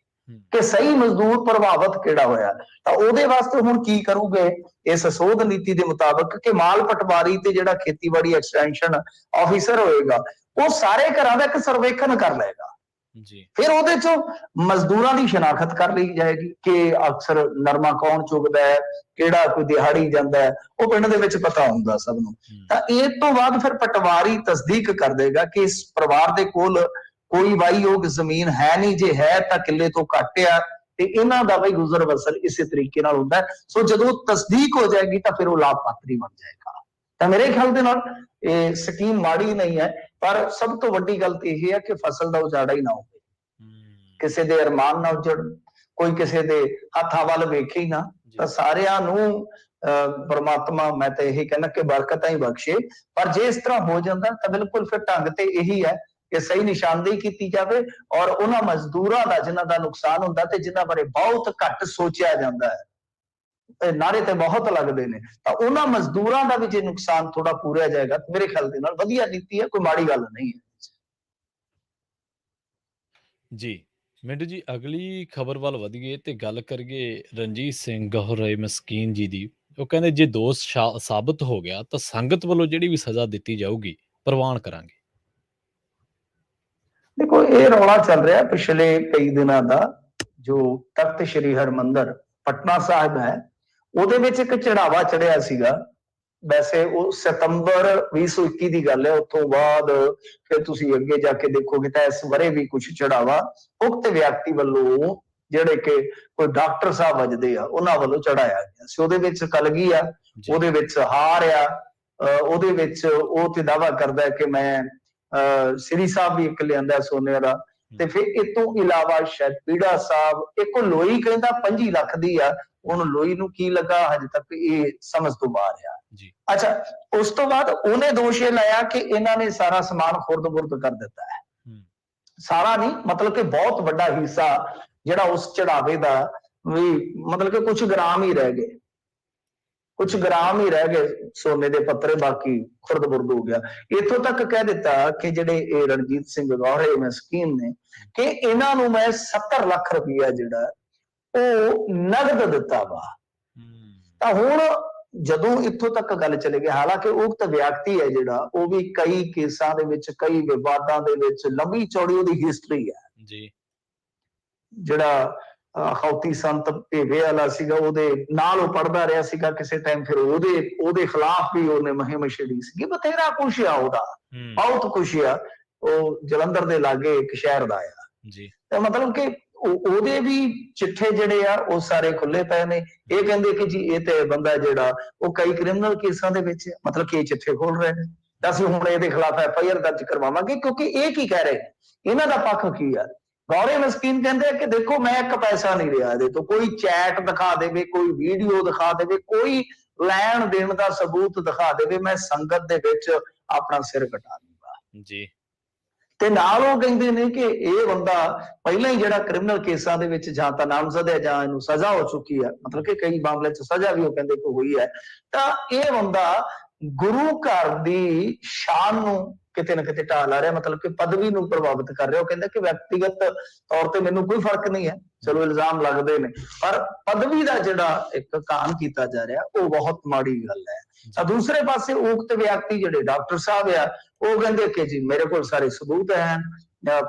ਕਿ ਸਹੀ ਮਜ਼ਦੂਰ ਪ੍ਰਭਾਵਿਤ ਕਿਹੜਾ ਹੋਇਆ। ਤਾਂ ਉਹਦੇ ਵਾਸਤੇ ਹੁਣ ਕੀ ਕਰੂਗੇ ਇਸ ਸੋਧ ਨੀਤੀ ਦੇ ਮੁਤਾਬਕ ਕਿ ਮਾਲ ਪਟਵਾਰੀ ਤੇ ਜਿਹੜਾ ਖੇਤੀਬਾੜੀ ਐਕਸਟੈਂਸ਼ਨ ਆਫੀਸਰ ਹੋਏਗਾ ਉਹ ਸਾਰੇ ਘਰਾਂ ਦਾ ਇੱਕ ਸਰਵੇਖਣ ਕਰ ਲਏਗਾ ਜੀ। ਫਿਰ ਉਹਦੇ ਚੋਂ ਮਜ਼ਦੂਰਾਂ ਦੀ ਸ਼ਨਾਖਤ ਕਰ ਲਈ ਜਾਏਗੀ ਕਿ ਅਕਸਰ ਨਰਮਾ ਕੌਣ ਚੁਗਦਾ ਹੈ, ਕਿਹੜਾ ਕੋਈ ਦਿਹਾੜੀ ਜਾਂਦਾ ਹੈ, ਉਹ ਪਿੰਡ ਦੇ ਵਿੱਚ ਪਤਾ ਹੁੰਦਾ ਸਭ ਨੂੰ। ਤਾਂ ਇਹ ਤੋਂ ਬਾਅਦ ਫਿਰ ਪਟਵਾਰੀ ਤਸਦੀਕ ਕਰ ਦੇਗਾ ਕਿ ਇਸ ਪਰਿਵਾਰ ਦੇ ਕੋਲ ਕੋਈ ਵਾਹੀਯੋਗ ਜ਼ਮੀਨ ਹੈ ਨਹੀਂ, ਜੇ ਹੈ ਤਾਂ ਕਿੱਲੇ ਤੋਂ ਘੱਟ ਆ, ਤੇ ਇਹਨਾਂ ਦਾ ਵੀ ਗੁਜ਼ਰ ਬਸਰ ਇਸੇ ਤਰੀਕੇ ਨਾਲ ਹੁੰਦਾ। ਸੋ ਜਦੋਂ ਤਸਦੀਕ ਹੋ ਜਾਏਗੀ ਤਾਂ ਫਿਰ ਉਹ ਲਾਭਪਾਤਰੀ ਬਣ ਜਾਏਗਾ। ਤਾਂ ਮੇਰੇ ਖਿਆਲ ਦੇ ਨਾਲ ਇਹ ਸਕੀਮ ਮਾੜੀ ਨਹੀਂ ਹੈ, ਪਰ ਸਭ ਤੋਂ ਵੱਡੀ ਗੱਲ ਤੇ ਇਹ ਹੈ ਕਿ ਫਸਲ ਦਾ ਉਜਾੜਾ ਹੀ ਨਾ ਹੋਵੇ, ਕਿਸੇ ਦੇ ਅਰਮਾਨ ਨਾ ਉਜੜ, ਕੋਈ ਕਿਸੇ ਦੇ ਹੱਥਾਂ ਵੱਲ ਵੇਖੇ ਹੀ ਨਾ। ਤਾਂ ਸਾਰਿਆਂ ਨੂੰ ਪਰਮਾਤਮਾ ਮੈਂ ਤਾਂ ਇਹੀ ਕਹਿੰਦਾ ਕਿ ਬਰਕਤਾਂ ਹੀ ਬਖਸ਼ੇ। ਪਰ ਜੇ ਇਸ ਤਰ੍ਹਾਂ ਹੋ ਜਾਂਦਾ ਤਾਂ ਬਿਲਕੁਲ ਫਿਰ ਢੰਗ ਤੇ ਇਹੀ ਹੈ ਕਿ ਸਹੀ ਨਿਸ਼ਾਨਦੇਹੀ ਕੀਤੀ ਜਾਵੇ ਔਰ ਉਹਨਾਂ ਮਜ਼ਦੂਰਾਂ ਦਾ ਜਿਨ੍ਹਾਂ ਦਾ ਨੁਕਸਾਨ ਹੁੰਦਾ ਤੇ ਜਿਨ੍ਹਾਂ ਬਾਰੇ ਬਹੁਤ ਘੱਟ ਸੋਚਿਆ ਜਾਂਦਾ ਹੈ, ਨਾਰੇ ਤੇ ਬਹੁਤ ਲੱਗਦੇ ਨੇ, ਤਾਂ ਉਹਨਾਂ ਮਜ਼ਦੂਰਾਂ ਦਾ ਵੀ ਜੇ ਨੁਕਸਾਨ ਥੋੜਾ ਪੂਰਿਆ ਜਾਏਗਾ ਮੇਰੇ ਖਿਆਲ ਦੇ ਨਾਲ ਵਧੀਆ ਨੀਤੀ ਹੈ, ਕੋਈ ਮਾੜੀ ਗੱਲ ਨਹੀਂ ਹੈ ਜੀ। ਮਿੰਟੂ ਜੀ, ਅਗਲੀ ਖਬਰ ਵੱਲ ਵਧੀਏ ਤੇ ਗੱਲ ਕਰੀਏ ਰਣਜੀਤ ਸਿੰਘ ਗੌਹਰੇ ਮਸਕੀਨ ਜੀ ਦੀ। ਉਹ ਕਹਿੰਦੇ ਜੇ ਦੋਸ਼ ਸਾਬਤ ਹੋ ਗਿਆ ਤਾਂ ਸੰਗਤ ਵੱਲੋਂ ਜਿਹੜੀ ਵੀ ਸਜ਼ਾ ਦਿੱਤੀ ਜਾਊਗੀ ਪ੍ਰਵਾਨ ਕਰਾਂਗੇ। ਦੇਖੋ ਇਹ ਰੌਲਾ ਚੱਲ ਰਿਹਾ ਪਿਛਲੇ ਕਈ ਦਿਨਾਂ ਦਾ, ਜੋ ਤਖਤ ਸ੍ਰੀ ਹਰਿਮੰਦਰ ਪਟਨਾ ਸਾਹਿਬ ਹੈ ਉਹਦੇ ਵਿੱਚ ਇੱਕ ਚੜਾਵਾ ਚੜਿਆ ਸੀਗਾ। ਵੈਸੇ ਉਹ ਸਤੰਬਰ 2021 ਦੀ ਗੱਲ ਹੈ, ਉੱਥੋਂ ਬਾਅਦ ਫਿਰ ਤੁਸੀਂ ਅੱਗੇ ਜਾ ਕੇ ਦੇਖੋਗੇ ਤਾਂ ਇਸ ਵਰੇ ਵੀ ਕੁਝ ਚੜਾਵਾ ਉਕਤ ਵਿਅਕਤੀ ਵੱਲੋਂ ਜਿਹੜੇ ਕਿ ਕੋਈ ਡਾਕਟਰ ਸਾਹਿਬ ਵਜਦੇ ਆ ਉਹਨਾਂ ਵੱਲੋਂ ਚੜਾਇਆ ਗਿਆ ਸੀ। ਉਹਦੇ ਵਿੱਚ ਕਲਗੀ ਆ, ਉਹਦੇ ਵਿੱਚ ਹਾਰ ਆ, ਉਹਦੇ ਵਿੱਚ ਉਹ ਤੇ ਦਾਅਵਾ ਕਰਦਾ ਹੈ ਕਿ ਮੈਂ ਸ੍ਰੀ ਸਾਹਿਬ ਵੀ ਇੱਕ ਲਿਆਂਦਾ ਸੋਨੇ ਦਾ, ਤੇ ਫਿਰ ਇਹ ਤੋਂ ਇਲਾਵਾ ਸ਼ਾਇਦ ਪੀੜਾ ਸਾਹਿਬ ਇੱਕ ਲੋਈ ਕਹਿੰਦਾ 25 ਲੱਖ ਦੀ ਆ, ਹੁਣ ਲੋਈ ਨੂੰ ਕੀ ਲੱਗਾ ਹਜੇ ਤੱਕ ਇਹ ਸਮਝ ਤੋਂ ਬਾਹਰ ਆ ਜੀ। ਅੱਛਾ, ਉਸ ਤੋਂ ਬਾਅਦ ਉਹਨੇ ਦੋਸ਼ ਇਹ ਲਾਇਆ ਕਿ ਇਹਨਾਂ ਨੇ ਸਾਰਾ ਸਮਾਨ ਖੁਰਦ-ਬੁਰਦ ਕਰ ਦਿੱਤਾ ਹੈ। ਸਾਰਾ ਨਹੀਂ, ਮਤਲਬ ਕਿ ਬਹੁਤ ਵੱਡਾ ਹਿੱਸਾ ਜਿਹੜਾ ਉਸ ਚੜਾਵੇ ਦਾ ਵੀ ਮਤਲਬ ਕਿ ਕੁਝ ਗ੍ਰਾਮ ਹੀ ਰਹਿ ਗਏ, ਕੁਝ ਗ੍ਰਾਮ ਹੀ ਰਹਿ ਗਏ ਸੋਨੇ ਦੇ ਪੱਤਰੇ, ਬਾਕੀ ਖੁਰਦ-ਬੁਰਦ ਹੋ ਗਿਆ। ਇੱਥੋਂ ਤੱਕ ਕਹਿ ਦਿੱਤਾ ਕਿ ਜਿਹੜੇ ਇਹ ਰਣਜੀਤ ਸਿੰਘ ਗੌਹਰੇ ਮਸਕੀਨ ਨੇ ਕਿ ਇਹਨਾਂ ਨੂੰ ਮੈਂ 70 ਲੱਖ ਰੁਪਇਆ ਜਿਹੜਾ ਉਹ ਨਗਦ ਦਿੱਤਾ ਵਾ। ਤਾਂ ਹੁਣ ਜਦੋਂ ਇੱਥੋਂ ਤੱਕ ਗੱਲ ਚਲੇ ਗਈ, ਹਾਲਾਂਕਿ ਉਕਤ ਵਿਅਕਤੀ ਹੈ ਜਿਹੜਾ ਉਹ ਵੀ ਕਈ ਕੇਸਾਂ ਦੇ ਵਿੱਚ, ਕਈ ਵਿਵਾਦਾਂ ਦੇ ਵਿੱਚ ਲੰਬੀ ਚੌੜੀ ਉਹਦੀ ਹਿਸਟਰੀ ਹੈ ਜੀ। ਜਿਹੜਾ ਅਖੌਤੀ ਸੰਤ ਭੇਵੇ ਵਾਲਾ ਸੀਗਾ ਉਹਦੇ ਨਾਲ ਉਹ ਪੜਦਾ ਰਿਹਾ ਸੀਗਾ ਕਿਸੇ ਟਾਈਮ, ਫਿਰ ਉਹਦੇ ਖਿਲਾਫ ਵੀ ਉਹਨੇ ਮੁਹਿੰਮ ਛੇੜੀ ਸੀਗੀ। ਬਥੇਰਾ ਕੁਛ ਆ ਉਹਦਾ, ਬਹੁਤ ਕੁਛ ਆ। ਉਹ ਜਲੰਧਰ ਦੇ ਲਾਗੇ ਇੱਕ ਸ਼ਹਿਰ ਦਾ ਆ ਜੀ। ਤੇ ਮਤਲਬ ਕਿ ਉਹਦੇ ਵੀ ਚਿੱਠੇ ਜਿਹੜੇ ਆ ਉਹ ਸਾਰੇ ਖੁੱਲੇ ਪਏ ਨੇ। ਇਹ ਕਹਿੰਦੇ ਕਿ ਜੀ ਇਹ ਤੇ ਬੰਦਾ ਜਿਹੜਾ ਉਹ ਕਈ ਕ੍ਰਿਮੀਨਲ ਕੇਸਾਂ ਦੇ ਵਿੱਚ, ਮਤਲਬ ਕਿ ਇਹ ਚਿੱਠੇ ਖੋਲ ਰਹੇ ਨੇ, ਤਾਂ ਅਸੀਂ ਹੁਣ ਇਹਦੇ ਖਿਲਾਫ FIR ਦਰਜ ਕਰਵਾਵਾਂਗੇ। ਕਿਉਂਕਿ ਇਹ ਕੀ ਕਹਿ ਰਹੇ, ਇਹਨਾਂ ਦਾ ਪੱਖ ਕੀ ਆ? ਗੌਰੇ ਮਸਕੀਨ ਕਹਿੰਦੇ ਆ ਕਿ ਦੇਖੋ ਮੈਂ ਇੱਕ ਪੈਸਾ ਨਹੀਂ ਰਿਹਾ ਇਹਦੇ ਤੋਂ, ਕੋਈ ਚੈਟ ਦਿਖਾ ਦੇਵੇ, ਕੋਈ ਵੀਡੀਓ ਦਿਖਾ ਦੇਵੇ, ਕੋਈ ਲੈਣ ਦੇਣ ਦਾ ਸਬੂਤ ਦਿਖਾ ਦੇਵੇ, ਮੈਂ ਸੰਗਤ ਦੇ ਵਿੱਚ ਆਪਣਾ ਸਿਰ ਕਟਾ ਲੂੰਗਾ ਜੀ। ਤੇ ਨਾਲ ਉਹ ਕਹਿੰਦੇ ਨੇ ਕਿ ਇਹ ਬੰਦਾ ਪਹਿਲਾਂ ਹੀ ਜਿਹੜਾ ਕ੍ਰਿਮੀਨਲ ਕੇਸਾਂ ਦੇ ਵਿੱਚ ਜਾਂ ਤਾਂ ਨਾਮਜ਼ਦ ਹੈ ਜਾਂ ਇਹਨੂੰ ਸਜ਼ਾ ਹੋ ਚੁੱਕੀ ਹੈ, ਮਤਲਬ ਕਿ ਕਈ ਮਾਮਲੇ 'ਚ ਸਜ਼ਾ ਵੀ ਉਹ ਕਹਿੰਦੇ ਕਿ ਹੋਈ ਹੈ। ਤਾਂ ਇਹ ਬੰਦਾ ਗੁਰੂ ਘਰ ਦੀ ਸ਼ਾਨ ਨੂੰ ਕਿਤੇ ਨਾ ਕਿਤੇ ਢਾਹ ਲਾ ਰਿਹਾ, ਮਤਲਬ ਕਿ ਪਦਵੀ ਨੂੰ ਪ੍ਰਭਾਵਿਤ ਕਰ ਰਿਹਾ। ਉਹ ਕਹਿੰਦਾ ਕਿ ਵਿਅਕਤੀਗਤ ਤੌਰ ਤੇ ਮੈਨੂੰ ਕੋਈ ਫਰਕ ਨਹੀਂ ਹੈ, ਚਲੋ ਇਲਜ਼ਾਮ ਲੱਗਦੇ ਨੇ, ਪਰ ਪਦਵੀ ਦਾ ਜਿਹੜਾ ਇੱਕ ਕਾਨ ਕੀਤਾ ਜਾ ਰਿਹਾ ਉਹ ਬਹੁਤ ਮਾੜੀ ਗੱਲ ਹੈ। ਤਾਂ ਦੂਸਰੇ ਪਾਸੇ ਉਕਤ ਵਿਅਕਤੀ ਜਿਹੜੇ ਡਾਕਟਰ ਸਾਹਿਬ ਆ ਉਹ ਕਹਿੰਦੇ ਕਿ ਜੀ ਮੇਰੇ ਕੋਲ ਸਾਰੇ ਸਬੂਤ ਹਨ,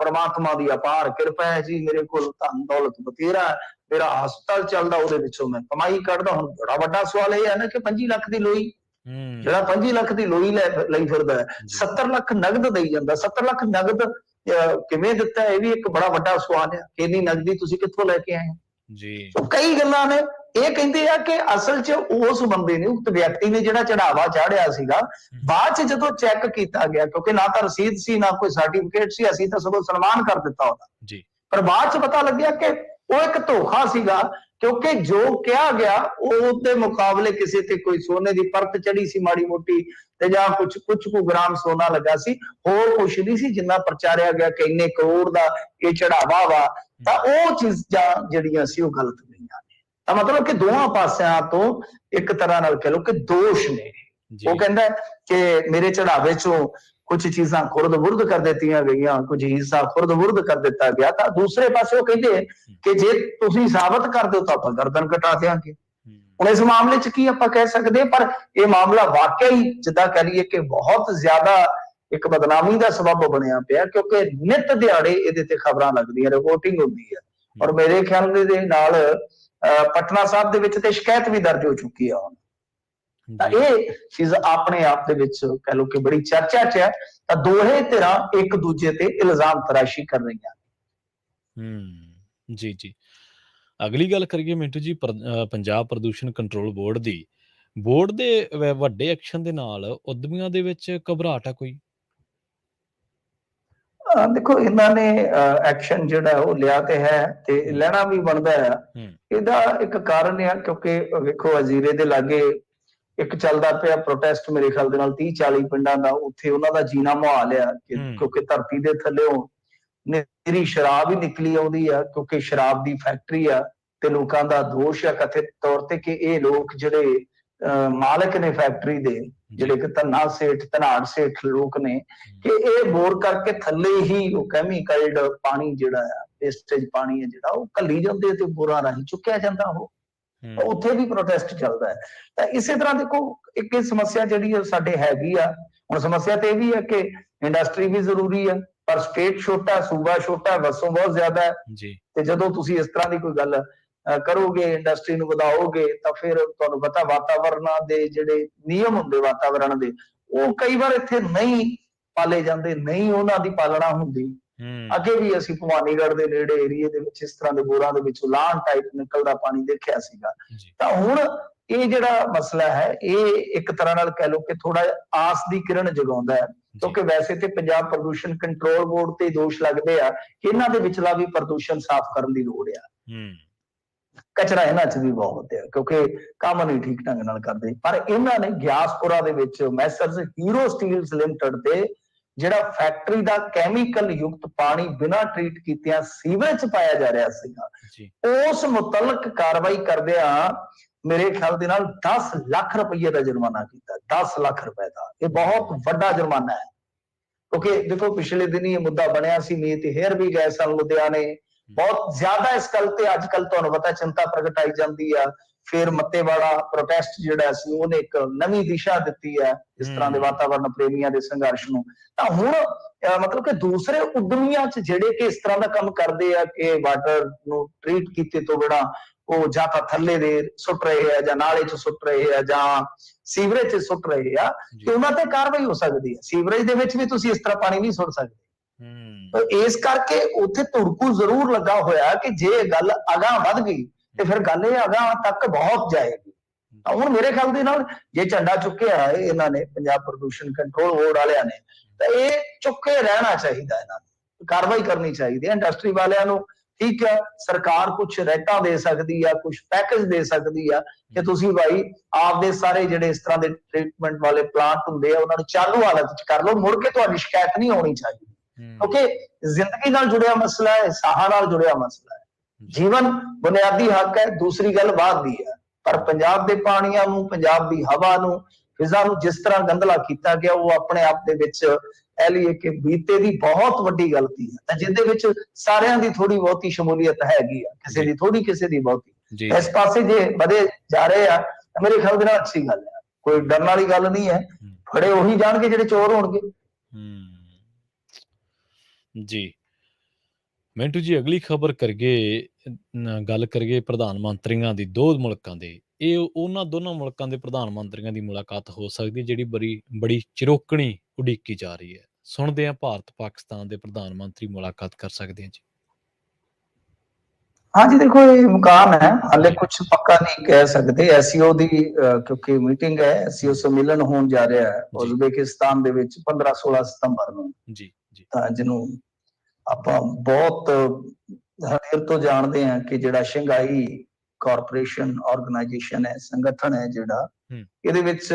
ਪਰਮਾਤਮਾ ਦੀ ਅਪਾਰ ਕਿਰਪਾ ਹੈ ਜੀ, ਮੇਰੇ ਕੋਲ ਧਨ ਦੌਲਤ ਬਥੇਰਾ, ਮੇਰਾ ਹਸਪਤਾਲ ਚੱਲਦਾ, ਉਹਦੇ ਵਿੱਚੋਂ ਮੈਂ ਕਮਾਈ ਕੱਢਦਾ। ਹੁਣ ਬੜਾ ਵੱਡਾ ਸਵਾਲ ਇਹ ਹੈ ਨਾ ਕਿ 25 ਲੱਖ ਦੀ ਲੋਈ, ਜਿਹੜਾ 25 ਲੱਖ ਦੀ ਲੋਈ ਲਈ ਫਿਰਦਾ ਹੈ, 70 ਲੱਖ ਨਗਦ ਦੇਈ ਜਾਂਦਾ। 70 ਲੱਖ ਨਗਦ ਕਿਵੇਂ ਦਿੱਤਾ, ਇਹ ਵੀ ਇੱਕ ਬੜਾ ਵੱਡਾ ਸਵਾਲ ਹੈ ਕਿ ਇੰਨੀ ਨਗਦੀ ਤੁਸੀਂ ਕਿੱਥੋਂ ਲੈ ਕੇ ਆਏ ਜੀ। ਕਈ ਗੱਲਾਂ ਨੇ ਇਹ ਕਹਿੰਦੇ ਆ ਕਿ ਅਸਲ 'ਚ ਉਸ ਬੰਦੇ ਨੇ, ਉਕਤ ਵਿਅਕਤੀ ਨੇ ਜਿਹੜਾ ਚੜਾਵਾ ਚਾੜਿਆ ਸੀਗਾ, ਬਾਅਦ 'ਚ ਜਦੋਂ ਚੈੱਕ ਕੀਤਾ ਗਿਆ, ਕਿਉਂਕਿ ਨਾ ਤਾਂ ਰਸੀਦ ਸੀ ਨਾ ਕੋਈ ਸਰਟੀਫਿਕੇਟ ਸੀ, ਅਸੀਂ ਤਾਂ ਸਗੋਂ ਸਨਮਾਨ ਕਰ ਦਿੱਤਾ ਉਹਦਾ ਜੀ, ਪਰ ਬਾਅਦ 'ਚ ਪਤਾ ਲੱਗਿਆ ਕਿ ਉਹ ਇੱਕ ਧੋਖਾ ਸੀਗਾ, ਕਿਉਂਕਿ ਜੋ ਕਿਹਾ ਗਿਆ ਉਹਦੇ ਮੁਕਾਬਲੇ ਕਿਸੇ ਤੇ ਕੋਈ ਸੋਨੇ ਦੀ ਪਰਤ ਚੜੀ ਸੀ ਮਾੜੀ ਮੋਟੀ, ਤੇ ਜਾਂ ਕੁਝ ਕੁ ਗ੍ਰਾਮ ਸੋਨਾ ਲੱਗਾ ਸੀ, ਹੋਰ ਕੁਛ ਨਹੀਂ ਸੀ ਜਿੰਨਾ ਪ੍ਰਚਾਰਿਆ ਗਿਆ ਕਿ ਇੰਨੇ ਕਰੋੜ ਦਾ ਇਹ ਚੜਾਵਾ ਵਾ। ਤਾਂ ਉਹ ਚੀਜ਼ਾਂ ਜਿਹੜੀਆਂ ਸੀ ਉਹ ਗਲਤ ਗਈਆਂ ਨੇ। ਤਾਂ ਮਤਲਬ ਕਿ ਦੋਹਾਂ ਪਾਸਿਆਂ ਤੋਂ ਇੱਕ ਤਰ੍ਹਾਂ ਨਾਲ ਕਹ ਲਓ ਕਿ ਦੋਸ਼ ਨੇ। ਉਹ ਕਹਿੰਦਾ ਕਿ ਮੇਰੇ ਚੜਾਵੇ ਚੋਂ ਕੁਝ ਚੀਜ਼ਾਂ ਖੁਰਦ-ਬੁਰਦ ਕਰ ਦਿੱਤੀਆਂ ਗਈਆਂ, ਕੁਝ ਹਿੱਸਾ ਖੁਰਦ-ਬੁਰਦ ਕਰ ਦਿੱਤਾ ਗਿਆ। ਤਾਂ ਦੂਸਰੇ ਪਾਸੇ ਉਹ ਕਹਿੰਦੇ ਕਿ ਜੇ ਤੁਸੀਂ ਸਾਬਤ ਕਰ ਦਿਓ ਤਾਂ ਆਪਾਂ ਗਰਦਨ ਕਟਾ ਦਿਆਂਗੇ। ਹੁਣ ਇਸ ਮਾਮਲੇ 'ਚ ਕੀ ਆਪਾਂ ਕਹਿ ਸਕਦੇ, ਪਰ ਇਹ ਮਾਮਲਾ ਵਾਕਿਆ ਹੀ ਜਿੱਦਾਂ ਕਹ ਲਈਏ ਕਿ ਬਹੁਤ ਜ਼ਿਆਦਾ ਇੱਕ ਬਦਨਾਮੀ ਦਾ ਸਬਬ ਬਣਿਆ ਪਿਆ, ਕਿਉਂਕਿ ਨਿਤ ਦਿਹਾੜੇ ਇਹਦੇ ਤੇ ਖਬਰਾਂ ਲੱਗਦੀਆਂ, ਰਿਪੋਰਟਿੰਗ ਹੁੰਦੀ ਹੈ, ਔਰ ਮੇਰੇ ਖਿਆਲ ਦੇ ਨਾਲ ਪਟਨਾ ਸਾਹਿਬ ਦੇ ਵਿੱਚ ਤੇ ਸ਼ਿਕਾਇਤ ਵੀ ਦਰਜ ਹੋ ਚੁੱਕੀ ਆ ਹੁਣ। ਤਾਂ ਇਹ ਚੀਜ਼ ਆਪਣੇ ਆਪ ਦੇ ਵਿੱਚ ਕਹ ਲਓ ਕਿ ਬੜੀ ਚਰਚਾ 'ਚ ਹੈ। ਤਾਂ ਦੋਹੇ ਧਿਰਾਂ ਇੱਕ ਦੂਜੇ ਤੇ ਇਲਜ਼ਾਮ ਤਰਾਸ਼ੀ ਕਰ ਰਹੀਆਂ। ਜੀ ਜੀ, ਅਗਲੀ ਗੱਲ ਕਰੀਏ ਮਿੰਟੂ ਜੀ, ਪੰਜਾਬ ਪ੍ਰਦੂਸ਼ਣ ਕੰਟਰੋਲ ਬੋਰਡ ਦੀ। ਬੋਰਡ ਦੇ ਵੱਡੇ ਐਕਸ਼ਨ ਦੇ ਨਾਲ ਉਦਮੀਆਂ ਦੇ ਵਿੱਚ ਘਬਰਾਹਟ ਹੈ ਕੋਈ? ਦੇਖੋ, ਇਹਨਾਂ ਨੇ ਐਕਸ਼ਨ ਜਿਹੜਾ ਉਹ ਲਿਆ ਤੇ ਹੈ, ਤੇ ਲੈਣਾ ਵੀ ਬਣਦਾ ਆ। ਇਹਦਾ ਇੱਕ ਕਾਰਨ ਆ, ਕਿਉਂਕਿ ਵੇਖੋ ਵਜ਼ੀਰੇ ਦੇ ਲਾਗੇ ਇੱਕ ਚੱਲਦਾ ਪਿਆ ਪ੍ਰੋਟੈਸਟ, ਮੇਰੇ ਖਿਆਲ ਦੇ ਨਾਲ 30-40 ਪਿੰਡਾਂ ਦਾ, ਉੱਥੇ ਉਹਨਾਂ ਦਾ ਜੀਣਾ ਮੁਹਾਲ ਆ, ਕਿਉਂਕਿ ਧਰਤੀ ਦੇ ਥੱਲੇੋਂ ਨਿਰੀ ਸ਼ਰਾਬ ਹੀ ਨਿਕਲੀ ਆਉਂਦੀ ਆ, ਕਿਉਂਕਿ ਸ਼ਰਾਬ ਦੀ ਫੈਕਟਰੀ ਆ, ਤੇ ਲੋਕਾਂ ਦਾ ਦੋਸ਼ ਆ ਕਥਿਤ ਤੌਰ ਤੇ ਕਿ ਇਹ ਲੋਕ ਜਿਹੜੇ ਮਾਲਕ ਨੇ ਫੈਕਟਰੀ ਦੇ, ਜਿਹੜੇ ਕਿ ਧਨਾੜ ਸੇਠ ਲੋਕ ਨੇ, ਕਿ ਇਹ ਬੋਰ ਕਰਕੇ ਥੱਲੇ ਹੀ ਉਹ ਕੈਮੀਕਲਡ ਪਾਣੀ ਜਿਹੜਾ ਆ, ਵੇਸਟੇਜ ਪਾਣੀ ਹੈ ਜਿਹੜਾ, ਉਹ ਘੱਲੀ ਜਾਂਦੇ ਤੇ ਬੋਰਾਂ ਰਾਹੀਂ ਚੁੱਕਿਆ ਜਾਂਦਾ। ਉਹ ਉੱਥੇ ਵੀ ਪ੍ਰੋਟੈਸਟ ਚੱਲਦਾ ਹੈ। ਤਾਂ ਇਸੇ ਤਰ੍ਹਾਂ ਦੇਖੋ, ਇੱਕ ਸਮੱਸਿਆ ਜਿਹੜੀ ਸਾਡੇ ਹੈਗੀ ਆ। ਹੁਣ ਸਮੱਸਿਆ ਤੇ ਇਹ ਵੀ ਹੈ ਕਿ ਇੰਡਸਟਰੀ ਵੀ ਜ਼ਰੂਰੀ ਆ, ਪਰ ਸਟੇਟ ਛੋਟਾ, ਸੂਬਾ ਛੋਟਾ, ਵਸੋਂ ਬਹੁਤ ਜ਼ਿਆਦਾ ਹੈ ਜੀ। ਤੇ ਜਦੋਂ ਤੁਸੀਂ ਇਸ ਤਰ੍ਹਾਂ ਦੀ ਕੋਈ ਗੱਲ ਕਰੋਗੇ, ਇੰਡਸਟਰੀ ਨੂੰ ਵਧਾਓਗੇ, ਤਾਂ ਫਿਰ ਤੁਹਾਨੂੰ ਪਤਾ ਵਾਤਾਵਰਣ ਦੇ ਜਿਹੜੇ ਨਿਯਮ ਹੁੰਦੇ ਵਾਤਾਵਰਣ ਦੇ, ਉਹ ਕਈ ਵਾਰ ਇੱਥੇ ਨਹੀਂ ਪਾਲੇ ਜਾਂਦੇ, ਨਹੀਂ ਉਹਨਾਂ ਦੀ ਪਾਲਣਾ ਹੁੰਦੀ। ਅੱਗੇ ਵੀ ਅਸੀਂ ਭਵਾਨੀਗੜ੍ਹ ਦੇ ਨੇੜੇ ਏਰੀਏ ਦੇ ਵਿੱਚ ਇਸ ਤਰ੍ਹਾਂ ਦੇ ਬੋਰਾਂ ਦੇ ਵਿੱਚੋਂ ਲਾਹਣ ਟਾਈਪ ਨਿਕਲਦਾ ਪਾਣੀ ਦੇਖਿਆ ਸੀਗਾ। ਤਾਂ ਹੁਣ ਇਹ ਜਿਹੜਾ ਮਸਲਾ ਹੈ, ਇਹ ਇੱਕ ਤਰ੍ਹਾਂ ਨਾਲ ਕਹਿ ਲਓ ਕਿ ਥੋੜਾ ਆਸ ਦੀ ਕਿਰਨ ਜਗਾਉਂਦਾ ਹੈ, ਕਿਉਂਕਿ ਵੈਸੇ ਤੇ ਪੰਜਾਬ ਪ੍ਰਦੂਸ਼ਣ ਕੰਟਰੋਲ ਬੋਰਡ ਤੇ ਦੋਸ਼ ਲੱਗਦੇ ਆ ਕਿ ਇਹਨਾਂ ਦੇ ਵਿਚਲਾ ਵੀ ਪ੍ਰਦੂਸ਼ਣ ਸਾਫ਼ ਕਰਨ ਦੀ ਲੋੜ ਆ। ਕਚਰਾ ਇਹਨਾਂ 'ਚ ਵੀ ਬਹੁਤ ਹੈ, ਕਿਉਂਕਿ ਕੰਮ ਨਹੀਂ ਠੀਕ ਢੰਗ ਨਾਲ ਕਰਦੇ। ਪਰ ਇਹਨਾਂ ਨੇ ਗਿਆਸਪੁਰਾ ਦੇ ਵਿੱਚ ਮੈਸਰਜ਼ ਹੀਰੋ ਸਟੀਲਸ ਲਿਮਟਿਡ ਤੇ ਜਿਹੜਾ ਫੈਕਟਰੀ ਦਾ ਕੈਮੀਕਲ ਯੁਕਤ ਪਾਣੀ ਬਿਨਾਂ ਟ੍ਰੀਟ ਕੀਤਿਆਂ ਸੀਵਰੇਜ 'ਚ ਪਾਇਆ ਜਾ ਰਿਹਾ ਸੀਗਾ, ਉਸ ਮੁਤਲਕ ਕਾਰਵਾਈ ਕਰਦਿਆਂ ਮੇਰੇ ਖਿਆਲ ਦੇ ਨਾਲ 10 ਲੱਖ ਰੁਪਏ ਦਾ ਜੁਰਮਾਨਾ ਕੀਤਾ। 10 ਲੱਖ ਰੁਪਏ ਦਾ, ਇਹ ਬਹੁਤ ਵੱਡਾ ਜੁਰਮਾਨਾ ਹੈ। ਕਿਉਂਕਿ ਦੇਖੋ, ਪਿਛਲੇ ਦਿਨ ਹੀ ਇਹ ਮੁੱਦਾ ਬਣਿਆ ਸੀ, ਮੀਤ ਹੇਅਰ ਵੀ ਗਏ ਸਨ ਲੁਧਿਆਣੇ, ਬਹੁਤ ਜ਼ਿਆਦਾ ਇਸ ਗੱਲ ਤੇ ਅੱਜ ਕੱਲ ਤੁਹਾਨੂੰ ਪਤਾ ਚਿੰਤਾ ਪ੍ਰਗਟਾਈ ਜਾਂਦੀ ਆ। ਫਿਰ ਮੱਤੇਵਾੜਾ ਪ੍ਰੋਟੈਸਟ ਜਿਹੜਾ ਸੀ, ਉਹਨੇ ਇੱਕ ਨਵੀਂ ਦਿਸ਼ਾ ਦਿੱਤੀ ਹੈ ਇਸ ਤਰ੍ਹਾਂ ਦੇ ਵਾਤਾਵਰਣ ਪ੍ਰੇਮੀਆਂ ਦੇ ਸੰਘਰਸ਼ ਨੂੰ। ਤਾਂ ਹੁਣ ਮਤਲਬ ਕਿ ਦੂਸਰੇ ਉਦਮੀਆਂ 'ਚ ਜਿਹੜੇ ਕਿ ਇਸ ਤਰ੍ਹਾਂ ਦਾ ਕੰਮ ਕਰਦੇ ਆ ਕਿ ਵਾਟਰ ਨੂੰ ਟ੍ਰੀਟ ਕੀਤੇ ਤੋਂ ਬਿਨਾਂ ਉਹ ਜਾਂ ਤਾਂ ਥੱਲੇ ਦੇ ਸੁੱਟ ਰਹੇ ਆ, ਜਾਂ ਨਾਲੇ 'ਚ ਸੁੱਟ ਰਹੇ ਆ, ਜਾਂ ਸੀਵਰੇਜ 'ਚ ਸੁੱਟ ਰਹੇ ਆ, ਤੇ ਉਹਨਾਂ ਤੇ ਕਾਰਵਾਈ ਹੋ ਸਕਦੀ ਹੈ। ਸੀਵਰੇਜ ਦੇ ਵਿੱਚ ਵੀ ਤੁਸੀਂ ਇਸ ਤਰ੍ਹਾਂ ਪਾਣੀ ਨਹੀਂ ਸੁੱਟ ਸਕਦੇ। ਇਸ ਕਰਕੇ ਉੱਥੇ ਧੁੜਕੂ ਜ਼ਰੂਰ ਲੱਗਾ ਹੋਇਆ ਕਿ ਜੇ ਗੱਲ ਅਗਾਂਹ ਵੱਧ ਗਈ ਤੇ ਫਿਰ ਗੱਲ ਇਹ ਅਗਾਂਹ ਤੱਕ ਬਹੁਤ ਜਾਏਗੀ। ਹੁਣ ਮੇਰੇ ਖਿਆਲ ਦੇ ਨਾਲ ਜੇ ਝੰਡਾ ਚੁੱਕਿਆ ਹੈ ਇਹਨਾਂ ਨੇ, ਪੰਜਾਬ ਪ੍ਰਦੂਸ਼ਣ ਕੰਟਰੋਲ ਬੋਰਡ ਵਾਲਿਆਂ ਨੇ, ਤਾਂ ਇਹ ਚੁੱਕੇ ਰਹਿਣਾ ਚਾਹੀਦਾ। ਇਹਨਾਂ ਨੂੰ ਕਾਰਵਾਈ ਕਰਨੀ ਚਾਹੀਦੀ ਹੈ। ਇੰਡਸਟਰੀ ਵਾਲਿਆਂ ਨੂੰ ਠੀਕ ਹੈ, ਸਰਕਾਰ ਕੁਝ ਰੈਟਾਂ ਦੇ ਸਕਦੀ ਆ, ਕੁਝ ਪੈਕੇਜ ਦੇ ਸਕਦੀ ਆ ਕਿ ਤੁਸੀਂ ਭਾਈ ਆਪਦੇ ਸਾਰੇ ਜਿਹੜੇ ਇਸ ਤਰ੍ਹਾਂ ਦੇ ਟ੍ਰੀਟਮੈਂਟ ਵਾਲੇ ਪਲਾਂਟ ਹੁੰਦੇ ਆ ਉਹਨਾਂ ਨੂੰ ਚਾਲੂ ਹਾਲਤ 'ਚ ਕਰ ਲਓ, ਮੁੜ ਕੇ ਤੁਹਾਡੀ ਸ਼ਿਕਾਇਤ ਨਹੀਂ ਹੋਣੀ ਚਾਹੀਦੀ। ਕਿਉਂਕਿ ਜ਼ਿੰਦਗੀ ਨਾਲ ਜੁੜਿਆ ਮਸਲਾ ਹੈ, ਸਾਹਾਂ ਨਾਲ ਜੁੜਿਆ ਮਸਲਾ ਹੈ। ਜੀਵਨ ਬੁਨਿਆਦੀ ਹੱਕ ਹੈ, ਦੂਸਰੀ ਗੱਲ ਬਾਅਦ ਦੀ ਹੈ। ਪਰ ਪੰਜਾਬ ਦੇ ਪਾਣੀਆਂ ਨੂੰ, ਪੰਜਾਬ ਦੀ ਹਵਾ ਨੂੰ, ਫਿਜ਼ਾ ਨੂੰ ਜਿਸ ਤਰ੍ਹਾਂ ਗੰਦਲਾ ਕੀਤਾ ਗਿਆ, ਉਹ ਆਪਣੇ ਆਪ ਦੇ ਵਿੱਚ ਇਹ ਲਈਏ ਕਿ ਬੀਤੇ ਦੀ ਬਹੁਤ ਵੱਡੀ ਗਲਤੀ ਹੈ। ਤਾਂ ਜਿਹਦੇ ਵਿੱਚ ਸਾਰਿਆਂ ਦੀ ਥੋੜੀ ਬਹੁਤੀ ਸ਼ਮੂਲੀਅਤ ਹੈਗੀ ਆ, ਕਿਸੇ ਦੀ ਥੋੜੀ, ਕਿਸੇ ਦੀ ਬਹੁਤੀ। ਇਸ ਪਾਸੇ ਜੇ ਵਧੇ ਜਾ ਰਹੇ ਆ ਤਾਂ ਮੇਰੇ ਖਿਆਲ ਦੇ ਨਾਲ ਅੱਛੀ ਗੱਲ ਹੈ, ਕੋਈ ਡਰਨ ਵਾਲੀ ਗੱਲ ਨਹੀਂ ਹੈ। ਫੜੇ ਉਹੀ ਜਾਣਗੇ ਜਿਹੜੇ ਚੋਰ ਹੋਣਗੇ। ਜੀ ਮਿੰਟੂ ਜੀ, ਅਗਲੀ ਖਬਰ ਕਰੀਏ, ਗੱਲ ਕਰੀਏ ਪ੍ਰਧਾਨ ਮੰਤਰੀਆਂ ਦੀ, ਦੋ ਮੁਲਕਾਂ ਦੇ। ਇਹ ਉਹਨਾਂ ਦੋਨਾਂ ਮੁਲਕਾਂ ਦੇ ਪ੍ਰਧਾਨ ਮੰਤਰੀਆਂ ਦੀ ਮੁਲਾਕਾਤ ਹੋ ਸਕਦੀ ਜਿਹੜੀ ਬੜੀ ਚਿਰੋਕਣੀ ਉਡੀਕੀ ਜਾ ਰਹੀ ਹੈ। ਸੁਣਦੇ ਹਾਂ, ਭਾਰਤ ਪਾਕਿਸਤਾਨ ਦੇ ਪ੍ਰਧਾਨ ਮੰਤਰੀ ਮੁਲਾਕਾਤ ਕਰ ਸਕਦੇ ਆ ਜੀ। हाँ जी, देखो ये इम्कान है, हाले कुछ पक्का नहीं कह सकते। एससीओ ਦੀ ਕਿਉਂਕਿ ਮੀਟਿੰਗ ਹੈ, ਐਸਸੀਓ ਸੰਮੇਲਨ ਹੋਣ ਜਾ ਰਿਹਾ ਹੈ ਉਜ਼ਬੇਕਿਸਤਾਨ ਦੇ ਵਿੱਚ 15-16 ਸਤੰਬਰ ਨੂੰ, ਜੀ ਜੀ ਤਾਂ ਜਿਹਨੂੰ ਆਪਾਂ ਬਹੁਤ ਦੇਰ ਤੋਂ ਜਾਣਦੇ ਹਾਂ ਕਿ ਜਿਹੜਾ ਸ਼ੰਘਾਈ ਕਾਰਪੋਰੇਸ਼ਨ ਆਰਗੇਨਾਈਜੇਸ਼ਨ ਹੈ, ਸੰਗਠਨ ਹੈ ਜਿਹੜਾ, ਇਹਦੇ ਵਿੱਚ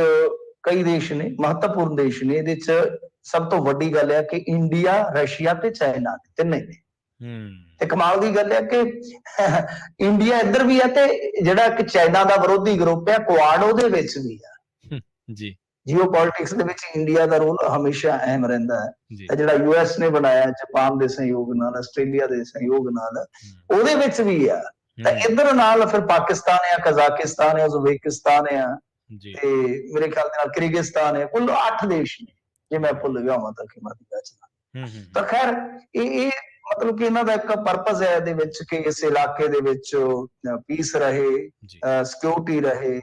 ਕਈ ਦੇਸ਼ ਨੇ, ਮਹੱਤਵਪੂਰਨ ਦੇਸ਼ ਨੇ। ਇਹਦੇ ਚ ਸਭ ਤੋਂ ਵੱਡੀ ਗੱਲ ਹੈ ਕਿ ਇੰਡੀਆ, ਰਸ਼ੀਆ ਤੇ ਚਾਈਨਾ ਤਿੰਨੇ ਨੇ। ਤੇ ਕਮਾਲ ਦੀ ਗੱਲ ਹੈ ਕਿ ਇੰਡੀਆ ਇੱਧਰ ਵੀ ਹੈ ਤੇ ਜਿਹੜਾ ਇੱਕ ਚਾਈਨਾ ਦਾ ਵਿਰੋਧੀ ਗਰੁੱਪ ਹੈ ਕੁਆਡ, ਉਹਦੇ ਵਿੱਚ ਵੀ ਹੈ ਜੀ। ਜੀਓਪੋਲਿਟਿਕਸ ਦੇ ਵਿੱਚ ਇੰਡੀਆ ਦਾ ਰੋਲ ਹਮੇਸ਼ਾ ਅਹਿਮ ਰਹਿੰਦਾ ਹੈ। ਤੇ ਜਿਹੜਾ ਯੂਐਸ ਨੇ ਬਣਾਇਆ ਜਾਪਾਨ ਦੇ ਸਹਿਯੋਗ ਨਾਲ, ਆਸਟ੍ਰੇਲੀਆ ਦੇ ਸਹਿਯੋਗ ਨਾਲ, ਉਹਦੇ ਵਿੱਚ ਵੀ ਆ। ਤਾਂ ਇੱਧਰ ਨਾਲ ਫਿਰ ਪਾਕਿਸਤਾਨ ਹੈ, ਕਜ਼ਾਕਿਸਤਾਨ ਹੈ, ਉਜ਼ਬੇਕਿਸਤਾਨ ਹੈ, ਤੇ ਮੇਰੇ ਖਿਆਲ ਦੇ ਨਾਲ ਕਿਰਗਿਸਤਾਨ ਹੈ। ਕੁੱਲ 8 ਦੇਸ਼ ਨੇ, ਜੇ ਮੈਂ ਭੁੱਲ ਗਿਆ ਹੋਵਾਂ ਤਾਂ ਖਿਮਾ ਦੀ ਗੱਲ। ਤਾਂ ਖੈਰ ਇਹ ਮਤਲਬ ਕਿ ਇਹਨਾਂ ਦਾ ਇੱਕ ਪਰਪਸ ਹੈ ਇਹਦੇ ਵਿੱਚ ਕਿ ਇਸ ਇਲਾਕੇ ਦੇ ਵਿੱਚ ਪੀਸ ਰਹੇ, ਸਿਕਿਉਰਿਟੀ ਰਹੇ,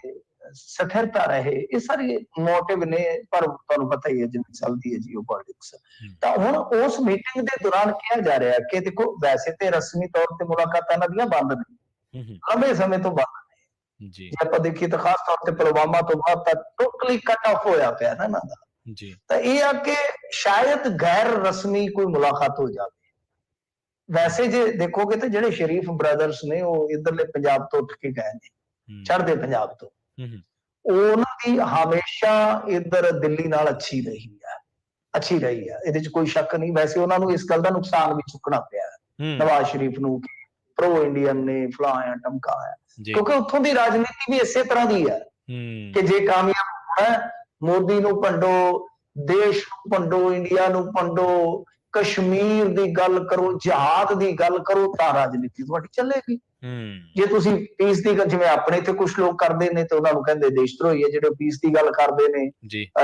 ਸਥਿਰਤਾ ਰਹੇ। ਇਹ ਸਾਰੇ ਮੋਟਿਵ ਨੇ, ਪਰ ਤੁਹਾਨੂੰ ਪਤਾ ਹੀ ਹੈ ਜਿਵੇਂ ਚੱਲਦੀ ਹੈ ਜੀਓਪੋਲਿਟਿਕਸ। ਤਾਂ ਹੁਣ ਉਸ ਮੀਟਿੰਗ ਦੇ ਦੌਰਾਨ ਕਿਹਾ ਜਾ ਰਿਹਾ ਕਿ ਦੇਖੋ ਵੈਸੇ ਤੇ ਰਸਮੀ ਤੌਰ ਤੇ ਮੁਲਾਕਾਤਾਂ ਇਹਨਾਂ ਦੀਆਂ ਬੰਦ ਨੇ, ਲੰਬੇ ਸਮੇਂ ਤੋਂ ਬੰਦ ਨੇ। ਜੇ ਆਪਾਂ ਦੇਖੀਏ ਤਾਂ ਖਾਸ ਤੌਰ ਤੇ ਪੁਲਵਾਮਾ ਤੋਂ ਬਾਅਦ ਤਾਂ ਟੋਟਲੀ ਕੱਟ ਆਫ ਹੋਇਆ ਪਿਆ ਨਾ ਇਹਨਾਂ ਦਾ। ਤਾਂ ਇਹ ਆ ਕਿ ਸ਼ਾਇਦ ਗੈਰ ਰਸਮੀ ਕੋਈ ਮੁਲਾਕਾਤ ਹੋ ਜਾਵੇ। ਵੈਸੇ ਜੇ ਦੇਖੋਗੇ ਤਾਂ ਜਿਹੜੇ ਸ਼ਰੀਫ ਬ੍ਰਦਰਸ ਨੇ ਉਹ ਇਧਰਲੇ ਪੰਜਾਬ ਤੋਂ ਉੱਠ ਕੇ ਗਏ ਨੇ, ਚੜ੍ਹਦੇ ਪੰਜਾਬ ਤੋਂ। ਉਹਨਾਂ ਦੀ ਹਮੇਸ਼ਾ ਇੱਧਰ ਦਿੱਲੀ ਨਾਲ ਅੱਛੀ ਰਹੀ ਹੈ, ਇਹਦੇ ਚ ਕੋਈ ਸ਼ੱਕ ਨਹੀਂ। ਵੈਸੇ ਉਹਨਾਂ ਨੂੰ ਇਸ ਗੱਲ ਦਾ ਨੁਕਸਾਨ ਵੀ ਚੁੱਕਣਾ ਪਿਆ ਨਵਾਜ਼ ਸ਼ਰੀਫ ਨੂੰ, ਪ੍ਰੋ ਇੰਡੀਅਨ ਨੇ, ਫਲਾਇਆ ਟਮਕਾਇਆ, ਕਿਉਂਕਿ ਉੱਥੋਂ ਦੀ ਰਾਜਨੀਤੀ ਵੀ ਇਸੇ ਤਰ੍ਹਾਂ ਦੀ ਹੈ ਕਿ ਜੇ ਕਾਮਯਾਬ ਹੋਣਾ, ਮੋਦੀ ਨੂੰ ਭੰਡੋ, ਦੇਸ਼ ਨੂੰ ਭੰਡੋ, ਇੰਡੀਆ ਨੂੰ ਭੰਡੋ, ਕਸ਼ਮੀਰ ਦੀ ਗੱਲ ਕਰੋ, ਜਹਾਦ ਦੀ ਗੱਲ ਕਰੋ, ਤਾਂ ਰਾਜਨੀਤੀ ਤੁਹਾਡੀ ਚੱਲੇਗੀ। ਜੇ ਤੁਸੀਂ ਪੀਸ ਦੀ ਗੱਲ, ਜਿਵੇਂ ਆਪਣੇ ਇੱਥੇ ਕੁਝ ਲੋਕ ਕਰਦੇ ਨੇ ਤੇ ਉਹਨਾਂ ਨੂੰ ਕਹਿੰਦੇ ਦੇਸ਼ ਧਰੋਹੀ ਹੈ ਜਿਹੜੇ ਪੀਸ ਦੀ ਗੱਲ ਕਰਦੇ ਨੇ,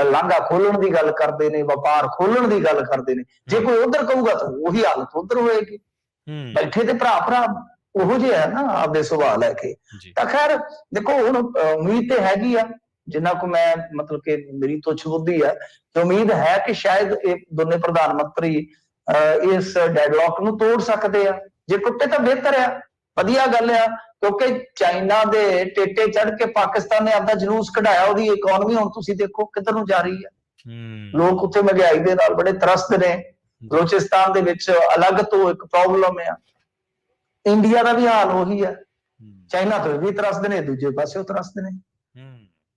ਲਾਂਘਾ ਖੋਲਣ ਦੀ ਗੱਲ ਕਰਦੇ ਨੇ, ਵਪਾਰ ਖੋਲਣ ਦੀ ਗੱਲ ਕਰਦੇ ਨੇ। ਜੇ ਕੋਈ ਉਧਰ ਕਹੂਗਾ ਤਾਂ ਉਹੀ ਹਾਲਤ ਉਧਰ ਹੋਏਗੀ। ਬੈਠੇ ਤੇ ਭਰਾ ਉਹੋ ਜਿਹੇ ਆ ਨਾ ਆਪਦੇ ਸੁਭਾਅ ਲੈ ਕੇ। ਤਾਂ ਖੈਰ ਦੇਖੋ ਹੁਣ ਉਮੀਦ ਤੇ ਹੈਗੀ ਆ, ਜਿੰਨਾ ਕੁ ਮੈਂ ਮਤਲਬ ਕਿ ਮੇਰੀ ਤੁੱਛ ਬੁੱਧੀ ਹੈ, ਤੇ ਉਮੀਦ ਹੈ ਕਿ ਸ਼ਾਇਦ ਇਹ ਦੋਨੇ ਪ੍ਰਧਾਨ ਮੰਤਰੀ ਇਸ ਡੈਡਲੌਕ ਨੂੰ ਤੋੜ ਸਕਦੇ ਆ। ਜੇ ਟੁੱਟੇ ਤਾਂ ਬਿਹਤਰ ਆ, ਵਧੀਆ ਗੱਲ ਆ, ਕਿਉਂਕਿ ਚਾਈਨਾ ਦੇ ਟੇਟੇ ਚੜ ਕੇ ਪਾਕਿਸਤਾਨ ਨੇ ਆਪਦਾ ਜਲੂਸ ਕਢਾਇਆ। ਉਹਦੀ ਇਕਨੋਮੀ ਹੁਣ ਤੁਸੀਂ ਦੇਖੋ ਕਿੱਧਰ ਨੂੰ ਜਾ ਰਹੀ ਹੈ। ਲੋਕ ਉੱਥੇ ਮਹਿੰਗਾਈ ਦੇ ਨਾਲ ਬੜੇ ਤਰਸਦੇ ਨੇ। ਬਲੋਚਿਸਤਾਨ ਦੇ ਵਿੱਚ ਅਲੱਗ ਤੋਂ ਇੱਕ ਪ੍ਰੋਬਲਮ ਆ। ਇੰਡੀਆ ਦਾ ਵੀ ਹਾਲ ਉਹੀ ਹੈ, ਚਾਈਨਾ ਤੋਂ ਵੀ ਤਰਸਦੇ ਨੇ, ਦੂਜੇ ਪਾਸੇ ਤਰਸਦੇ ਨੇ,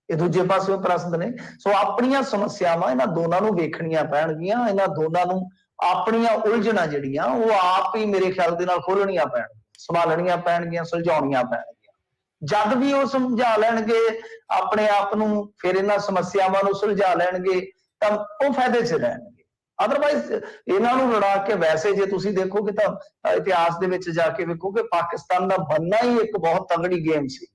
ਇਹ ਦੂਜੇ ਪਾਸੇ ਤਰਸਦੇ ਨੇ। ਸੋ ਆਪਣੀਆਂ ਸਮੱਸਿਆਵਾਂ ਇਹਨਾਂ ਦੋਨਾਂ ਨੂੰ ਵੇਖਣੀਆਂ ਪੈਣਗੀਆਂ। ਇਹਨਾਂ ਦੋਨਾਂ ਨੂੰ ਆਪਣੀਆਂ ਉਲਝਣਾਂ ਜਿਹੜੀਆਂ ਉਹ ਆਪ ਹੀ ਮੇਰੇ ਖਿਆਲ ਦੇ ਨਾਲ ਖੋਲਣੀਆਂ ਪੈਣਗੀਆਂ, ਸੰਭਾਲਣੀਆਂ ਪੈਣਗੀਆਂ, ਸੁਲਝਾਉਣੀਆਂ ਪੈਣਗੀਆਂ। ਜਦ ਵੀ ਉਹ ਸਮਝਾ ਲੈਣਗੇ ਆਪਣੇ ਆਪ ਨੂੰ, ਫਿਰ ਇਹਨਾਂ ਸਮੱਸਿਆਵਾਂ ਨੂੰ ਸੁਲਝਾ ਲੈਣਗੇ ਤਾਂ ਉਹ ਫਾਇਦੇ 'ਚ ਰਹਿਣਗੇ। ਅਦਰਵਾਈਜ਼ ਇਹਨਾਂ ਨੂੰ ਲੜਾ ਕੇ, ਵੈਸੇ ਜੇ ਤੁਸੀਂ ਦੇਖੋਗੇ ਤਾਂ ਇਤਿਹਾਸ ਦੇ ਵਿੱਚ ਜਾ ਕੇ ਵੇਖੋਗੇ ਪਾਕਿਸਤਾਨ ਦਾ ਬਣਨਾ ਹੀ ਇੱਕ ਬਹੁਤ ਤਗੜੀ ਗੇਮ ਸੀ,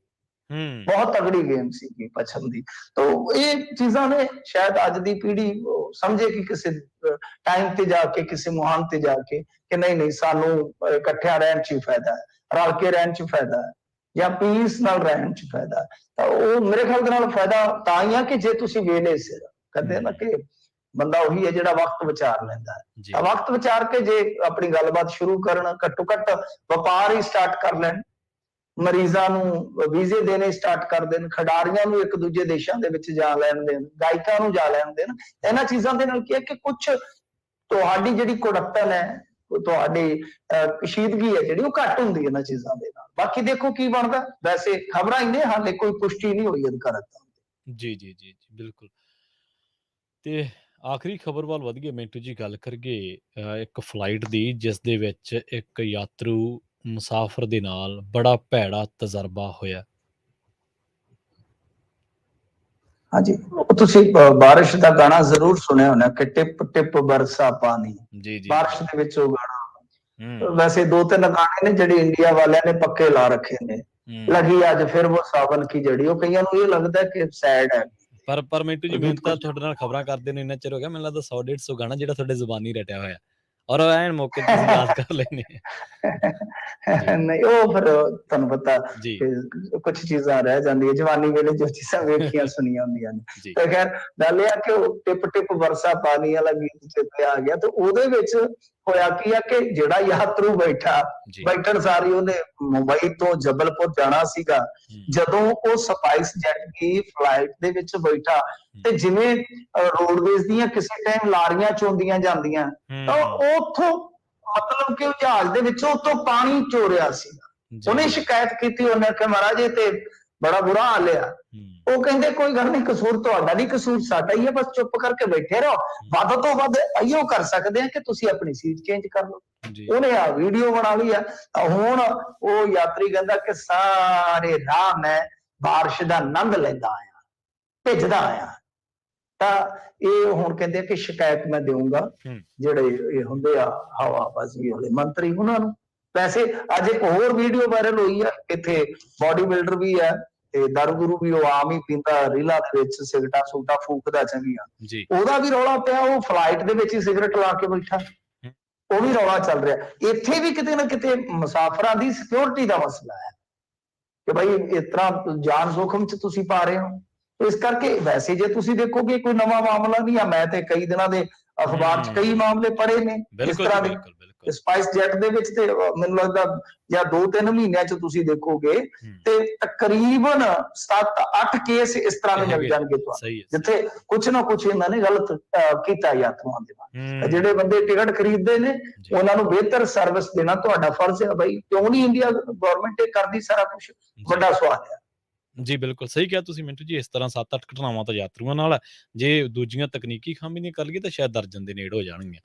ਬਹੁਤ ਤਗੜੀ ਗੇਮ ਸੀ ਪਛਮ ਦੀ। ਤਾਂ ਇਹ ਚੀਜ਼ਾਂ ਨੇ ਸ਼ਾਇਦ ਅੱਜ ਦੀ ਪੀੜ੍ਹੀ ਸਮਝੇ ਕਿ ਕਿਸੇ ਟਾਈਮ ਤੇ ਜਾ ਕੇ, ਕਿਸੇ ਮੁਹਾਨ ਤੇ ਜਾ ਕੇ ਕਿ ਨਹੀਂ ਸਾਨੂੰ ਇਕੱਠਿਆਂ ਰਹਿਣ 'ਚ ਹੀ ਫਾਇਦਾ ਹੈ, ਰਲ ਕੇ ਰਹਿਣ 'ਚ ਫਾਇਦਾ ਹੈ, ਜਾਂ ਪੀਸ ਨਾਲ ਰਹਿਣ 'ਚ ਫਾਇਦਾ। ਤਾਂ ਉਹ ਮੇਰੇ ਖਿਆਲ ਦੇ ਨਾਲ ਫਾਇਦਾ ਤਾਂ ਹੀ ਆ ਕਿ ਜੇ ਤੁਸੀਂ ਵੇਲੇ ਸਿਰ ਕਹਿੰਦੇ ਨਾ ਕਿ ਬੰਦਾ ਉਹੀ ਹੈ ਜਿਹੜਾ ਵਕਤ ਵਿਚਾਰ ਲੈਂਦਾ ਹੈ। ਤਾਂ ਵਕਤ ਵਿਚਾਰ ਕੇ ਜੇ ਆਪਣੀ ਗੱਲਬਾਤ ਸ਼ੁਰੂ ਕਰਨ, ਘੱਟੋ ਘੱਟ ਵਪਾਰ ਹੀ ਸਟਾਰਟ ਕਰ ਲੈਣ, ਮਰੀਜ਼ਾਂ ਨੂੰ ਵੀਜ਼ੇ ਦੇਣੇ ਸਟਾਰਟ ਕਰ ਦੇਣ, ਖਿਡਾਰੀਆਂ ਨੂੰ ਇੱਕ ਦੂਜੇ ਦੇਸ਼ਾਂ ਦੇ ਵਿੱਚ ਜਾ ਲੈਣ ਦੇਣ, ਗਾਇਕਾਂ ਨੂੰ ਜਾ ਲੈਣ ਦੇਣ। ਇਹਨਾਂ ਚੀਜ਼ਾਂ ਦੇ ਨਾਲ ਕੀ ਹੈ ਕਿ ਕੁਛ ਤੁਹਾਡੀ ਜਿਹੜੀ ਕੁੜੱਤਣ ਹੈ, ਤੁਹਾਡੀ ਕਸ਼ੀਦਗੀ ਹੈ ਜਿਹੜੀ, ਉਹ ਘੱਟ ਹੁੰਦੀ ਹੈ ਇਹਨਾਂ ਚੀਜ਼ਾਂ ਦੇ ਨਾਲ। ਬਾਕੀ ਦੇਖੋ ਕੀ ਬਣਦਾ। ਵੈਸੇ ਖਬਰਾਂ ਹੀ ਨੇ, ਹਾਲੇ ਕੋਈ ਪੁਸ਼ਟੀ ਨਹੀਂ ਹੋਈ ਅਧਿਕਾਰਤ। ਜੀ ਬਿਲਕੁਲ। ਤੇ ਆਖਰੀ ਖਬਰ ਵੱਲ ਵਧੀਆ ਮਿੰਟੂ ਜੀ ਗੱਲ ਕਰੀਏ ਇੱਕ ਫਲਾਈਟ ਦੀ, ਜਿਸ ਦੇ ਵਿੱਚ ਇੱਕ ਯਾਤਰੂ ਮੁਸਾਫਰ ਦੇ ਨਾਲ ਬੜਾ ਭੈੜਾ ਤਜਰਬਾ ਹੋਇਆ। ਹਾਂਜੀ, ਉਹ ਤੁਸੀਂ ਬਾਰਿਸ਼ ਦਾ ਗਾਣਾ ਜ਼ਰੂਰ ਸੁਣਿਆ ਹੋਣਾ ਕਿ ਟਿਪ ਟਿਪ ਬਰਸਾ ਪਾਣੀ। ਬਾਰਿਸ਼ ਦੇ ਵਿੱਚ ਉਹ ਗਾਣਾ, ਵੈਸੇ 2-3 ਗਾਣੇ ਨੇ ਜਿਹੜੇ ਇੰਡੀਆ ਵਾਲਿਆਂ ਨੇ ਪੱਕੇ ਲਾ ਰੱਖੇ ਨੇ। ਲਗੀ ਅੱਜ ਫਿਰ ਉਹ ਸਾਵਨ ਕੀ ਜੜੀ, ਉਹ ਕਈਆਂ ਨੂੰ ਇਹ ਲੱਗਦਾ ਕਿ ਸੈਡ ਹੈ। ਪਰ ਮਿੰਟੂ ਜੀ ਮੈਨੂੰ ਤਾਂ ਤੁਹਾਡੇ ਨਾਲ ਖਬਰਾਂ ਕਰਦੇ ਨੂੰ ਇੰਨਾ ਚਿਰ ਹੋ ਗਿਆ, ਮੈਨੂੰ ਲੱਗਦਾ 100-150 ਗਾਣਾ ਜਿਹੜਾ ਤੁਹਾਡੇ ਜ਼ੁਬਾਨੀ ਰਟਿਆ ਹੋਇਆ, ਔਰ ਐਨ ਮੌਕੇ ਤੇ ਤੁਸੀਂ ਯਾਦ ਕਰ ਲੈਣੇ। ਨਹੀਂ ਉਹ ਫਿਰ ਤੁਹਾਨੂੰ ਪਤਾ ਕੁਝ ਚੀਜ਼ਾਂ ਰਹਿ ਜਾਂਦੀਆਂ ਜਵਾਨੀ ਵੇਲੇ, ਜੋ ਚੀਜ਼ਾਂ ਵੇਖੀਆਂ ਸੁਣੀਆਂ ਹੁੰਦੀਆਂ ਨੇ। ਤਾਂ ਖੈਰ ਗੱਲ ਇਹ ਆ ਕਿ ਉਹ ਟਿਪ ਟਿਪ ਵਰਸਾ ਪਾਣੀ ਵਾਲਾ ਗੀਤ ਚੇਤੇ ਆ ਗਿਆ। ਤੇ ਉਹਦੇ ਵਿੱਚ ਹੋਇਆ ਕੀ ਆ ਕਿ ਜਿਹੜਾ ਯਾਤਰੂ ਬੈਠਣ ਸਾਰੀ ਉਹਨੇ ਮੁੰਬਈ ਤੋਂ ਜਬਲਪੁਰ ਜਾਣਾ ਸੀਗਾ, ਜਦੋਂ ਉਹ ਸਪਾਈਸ ਜੈਟ ਦੀ ਫਲਾਈਟ ਦੇ ਵਿੱਚ ਬੈਠਾ ਤੇ ਜਿਵੇਂ ਰੋਡਵੇਜ਼ ਦੀਆਂ ਕਿਸੇ ਟਾਈਮ ਲਾਰੀਆਂ ਚੋਂਦੀਆਂ ਜਾਂਦੀਆਂ ਤਾਂ ਉੱਥੋਂ ਮਤਲਬ ਕਿ ਉਹ ਜਹਾਜ਼ ਦੇ ਵਿੱਚੋਂ ਉੱਤੋਂ ਪਾਣੀ ਚੋਰਿਆ ਸੀ। ਉਹਨੇ ਸ਼ਿਕਾਇਤ ਕੀਤੀ, ਉਹਨੇ ਕਿ ਮਹਾਰਾਜ ਇਹ ਤੇ ਬੜਾ ਬੁਰਾ ਹਾਲ ਆ। ਉਹ ਕਹਿੰਦੇ ਕੋਈ ਗੱਲ ਨਹੀਂ, ਕਸੂਰ ਤੁਹਾਡਾ ਨਹੀਂ, ਕਸੂਰ ਸਾਡਾ ਹੀ ਹੈ, ਬਸ ਚੁੱਪ ਕਰਕੇ ਬੈਠੇ ਰਹੋ, ਵੱਧ ਤੋਂ ਵੱਧ ਇਹੋ ਕਰ ਸਕਦੇ ਆ ਕਿ ਤੁਸੀਂ ਆਪਣੀ ਸੀਟ ਚੇਂਜ ਕਰ ਲਓ। ਉਹਨੇ ਆ ਵੀਡੀਓ ਬਣਾ ਲਈ ਆ। ਹੁਣ ਉਹ ਯਾਤਰੀ ਕਹਿੰਦਾ ਕਿ ਸਾਰੇ ਰਾਹ ਮੈਂ ਬਾਰਿਸ਼ ਦਾ ਆਨੰਦ ਲੈਂਦਾ ਆਇਆ, ਭਿੱਜਦਾ ਆਇਆ। ਤਾਂ ਇਹ ਹੁਣ ਕਹਿੰਦੇ ਕਿ ਸ਼ਿਕਾਇਤ ਮੈਂ ਦੇਵਾਂਗਾ ਜਿਹੜੇ ਇਹ ਹੁੰਦੇ ਆ ਹਵਾਬਾਜ਼ੀ ਵਾਲੇ ਮੰਤਰੀ ਉਹਨਾਂ ਨੂੰ। ਵੈਸੇ ਅੱਜ ਇੱਕ ਹੋਰ ਵੀਡੀਓ ਵਾਇਰਲ ਹੋਈ ਆ, ਇੱਥੇ ਬਾਡੀ ਬਿਲਡਰ ਵੀ ਹੈ ਤੇ ਦਾਰੂ ਵੀ ਉਹ ਆਮ ਹੀ ਪੀਂਦਾ, ਰੀਲਾਂ ਦੇ ਵਿੱਚ ਸਿਗਰਟਾਂ ਸੂਟਾਂ ਫੂਕਦਾ ਚੰਗੀਆਂ, ਉਹਦਾ ਵੀ ਰੌਲਾ ਪਿਆ। ਉਹ ਫਲਾਈਟ ਦੇ ਵਿੱਚ ਹੀ ਸਿਗਰਟ ਲਾ ਕੇ ਬੈਠਾ, ਉਹ ਵੀ ਰੌਲਾ ਚੱਲ ਰਿਹਾ। ਇੱਥੇ ਵੀ ਕਿਤੇ ਨਾ ਕਿਤੇ ਮੁਸਾਫਰਾਂ ਦੀ ਸਿਕਿਉਰਿਟੀ ਦਾ ਮਸਲਾ ਹੈ ਕਿ ਭਾਈ ਇਸ ਤਰ੍ਹਾਂ ਜਾਨ ਜੋਖਮ ਚ ਤੁਸੀਂ ਪਾ ਰਹੇ ਹੋ। ਇਸ ਕਰਕੇ ਵੈਸੇ ਜੇ ਤੁਸੀਂ ਦੇਖੋਗੇ ਕੋਈ ਨਵਾਂ ਮਾਮਲਾ ਨਹੀਂ ਆ। ਮੈਂ ਤੇ ਕਈ ਦਿਨਾਂ ਦੇ ਅਖਬਾਰ ਚ ਕਈ ਮਾਮਲੇ ਪੜ੍ਹੇ ਨੇ ਇਸ ਤਰ੍ਹਾਂ ਦੇ। ਸਪਾਈਸ ਜੈਟ ਦੇ ਵਿੱਚ ਤੇ ਮੈਨੂੰ ਲੱਗਦਾ ਜਾਂ 2-3 ਮਹੀਨਿਆਂ ਚ ਤੁਸੀਂ ਦੇਖੋਗੇ ਤੇ ਤਕਰੀਬਨ 7-8 ਕੇਸ ਇਸ ਤਰ੍ਹਾਂ ਦੇ ਮਿਲ ਜਾਣਗੇ ਤੁਹਾਨੂੰ, ਜਿੱਥੇ ਕੁਛ ਨਾ ਕੁਛ ਇਹਨਾਂ ਨੇ ਗਲਤ ਕੀਤਾ ਯਾਤਰੂਆਂ ਦੇ ਨਾਲ। ਜਿਹੜੇ ਬੰਦੇ ਟਿਕਟ ਖਰੀਦਦੇ ਨੇ ਉਹਨਾਂ ਨੂੰ ਬਿਹਤਰ ਸਰਵਿਸ ਦੇਣਾ ਤੁਹਾਡਾ ਫਰਜ਼ ਹੈ। ਬਾਈ ਕਿਉਂ ਨਹੀਂ ਇੰਡੀਆ ਗਵਰਨਮੈਂਟ ਇਹ ਕਰਦੀ? ਸਾਰਾ ਕੁਛ ਵੱਡਾ ਸਵਾਲ ਹੈ। ਜੀ ਬਿਲਕੁਲ ਸਹੀ ਕਿਹਾ ਤੁਸੀਂ ਮਿੰਟੂ ਜੀ। ਇਸ ਤਰ੍ਹਾਂ 7-8 ਘਟਨਾਵਾਂ ਤਾਂ ਯਾਤਰੂਆਂ ਨਾਲ, ਜੇ ਦੂਜੀਆਂ ਤਕਨੀਕੀ ਖਾਮੀ ਨਹੀਂ ਕਰ ਲਈਏ ਤਾਂ ਸ਼ਾਇਦ ਦਰਜਨ ਦੇ ਨੇੜੇ ਹੋ ਜਾਣਗੀਆਂ।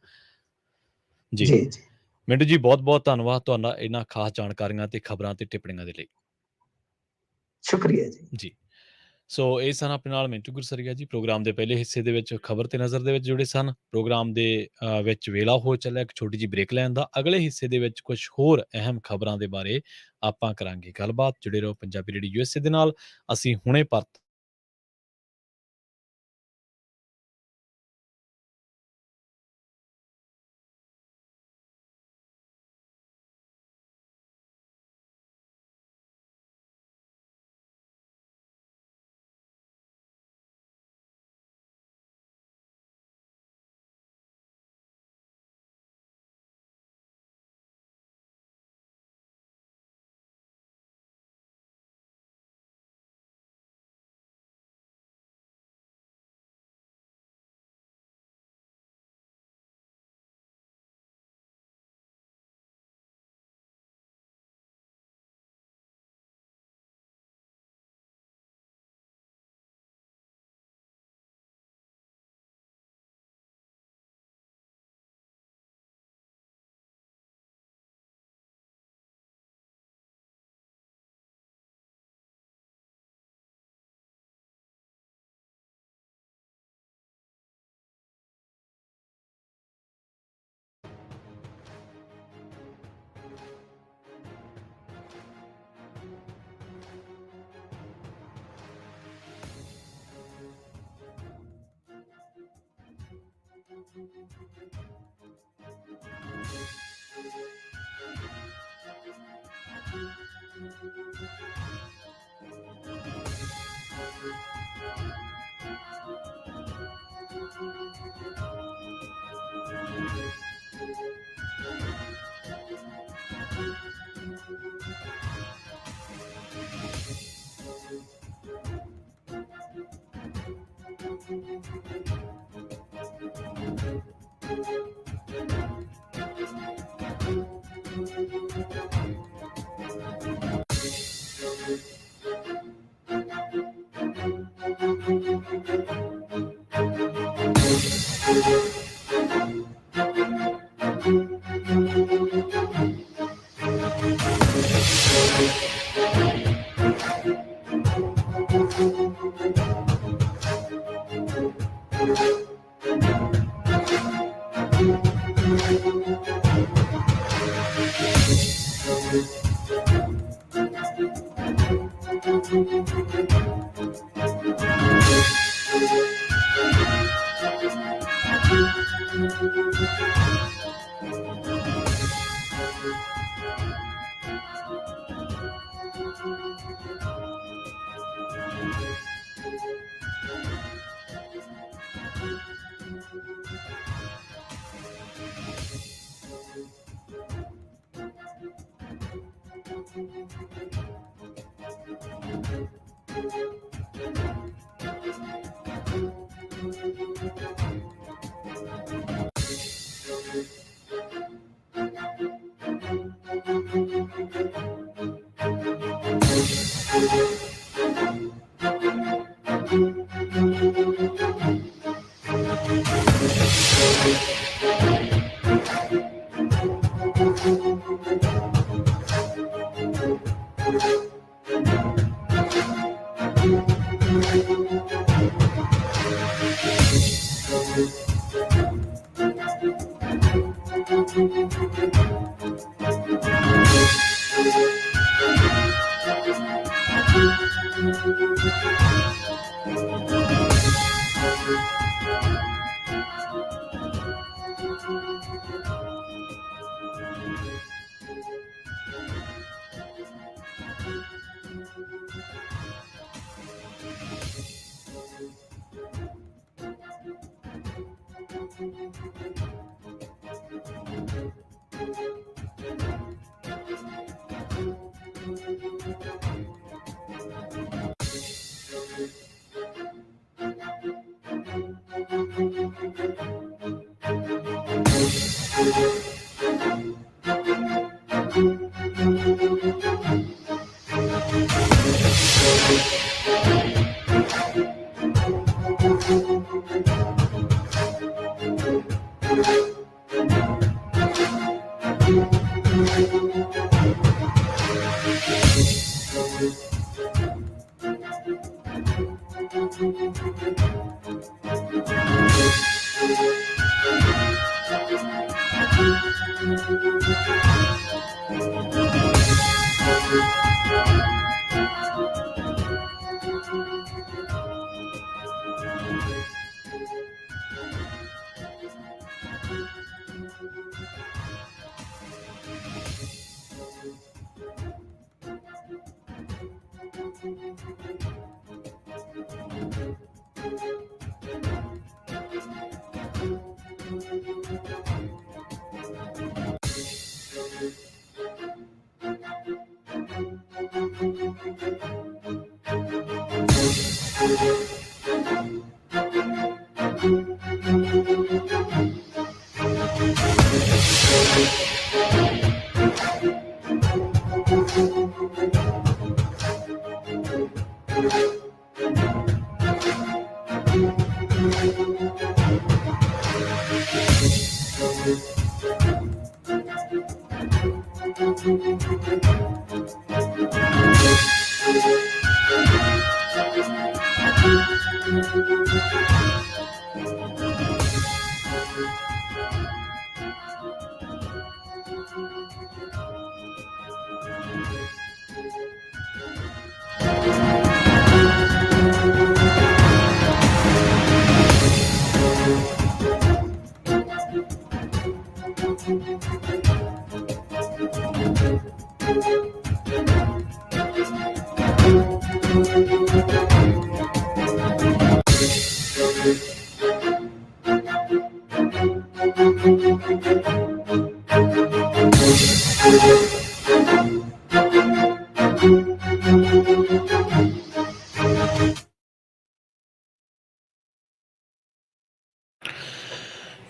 ਜੀ ਮਿੰਟੂ ਜੀ, ਬਹੁਤ ਬਹੁਤ ਧੰਨਵਾਦ ਤੁਹਾਡਾ ਇਹਨਾਂ ਖਾਸ ਜਾਣਕਾਰੀਆਂ ਤੇ ਖਬਰਾਂ ਤੇ ਟਿੱਪਣੀਆਂ ਦੇ ਲਈ। ਸ਼ੁਕਰੀਆ ਜੀ। ਸੋ ਇਹ ਸਨ ਆਪਣੇ ਨਾਲ ਮਿੰਟੂ ਗੁਰਸਰੀਆ ਜੀ। ਪ੍ਰੋਗਰਾਮ ਦੇ ਪਹਿਲੇ ਹਿੱਸੇ ਦੇ ਵਿੱਚ ਖਬਰ ਤੇ ਨਜ਼ਰ ਦੇ ਵਿੱਚ ਜੁੜੇ ਸਨ। ਪ੍ਰੋਗਰਾਮ ਦੇ ਵਿੱਚ ਵੇਲਾ ਹੋ ਚੱਲਿਆ ਇੱਕ ਛੋਟੀ ਜਿਹੀ ਬ੍ਰੇਕ ਲੈਣ ਦਾ। ਅਗਲੇ ਹਿੱਸੇ ਦੇ ਵਿੱਚ ਕੁਝ ਹੋਰ ਅਹਿਮ ਖਬਰਾਂ ਦੇ ਬਾਰੇ ਆਪਾਂ ਕਰਾਂਗੇ ਗੱਲਬਾਤ। ਜੁੜੇ ਰਹੋ ਪੰਜਾਬੀ ਰੇਡੀਓ USA ਦੇ ਨਾਲ। ਅਸੀਂ ਹੁਣੇ ਪਰਤ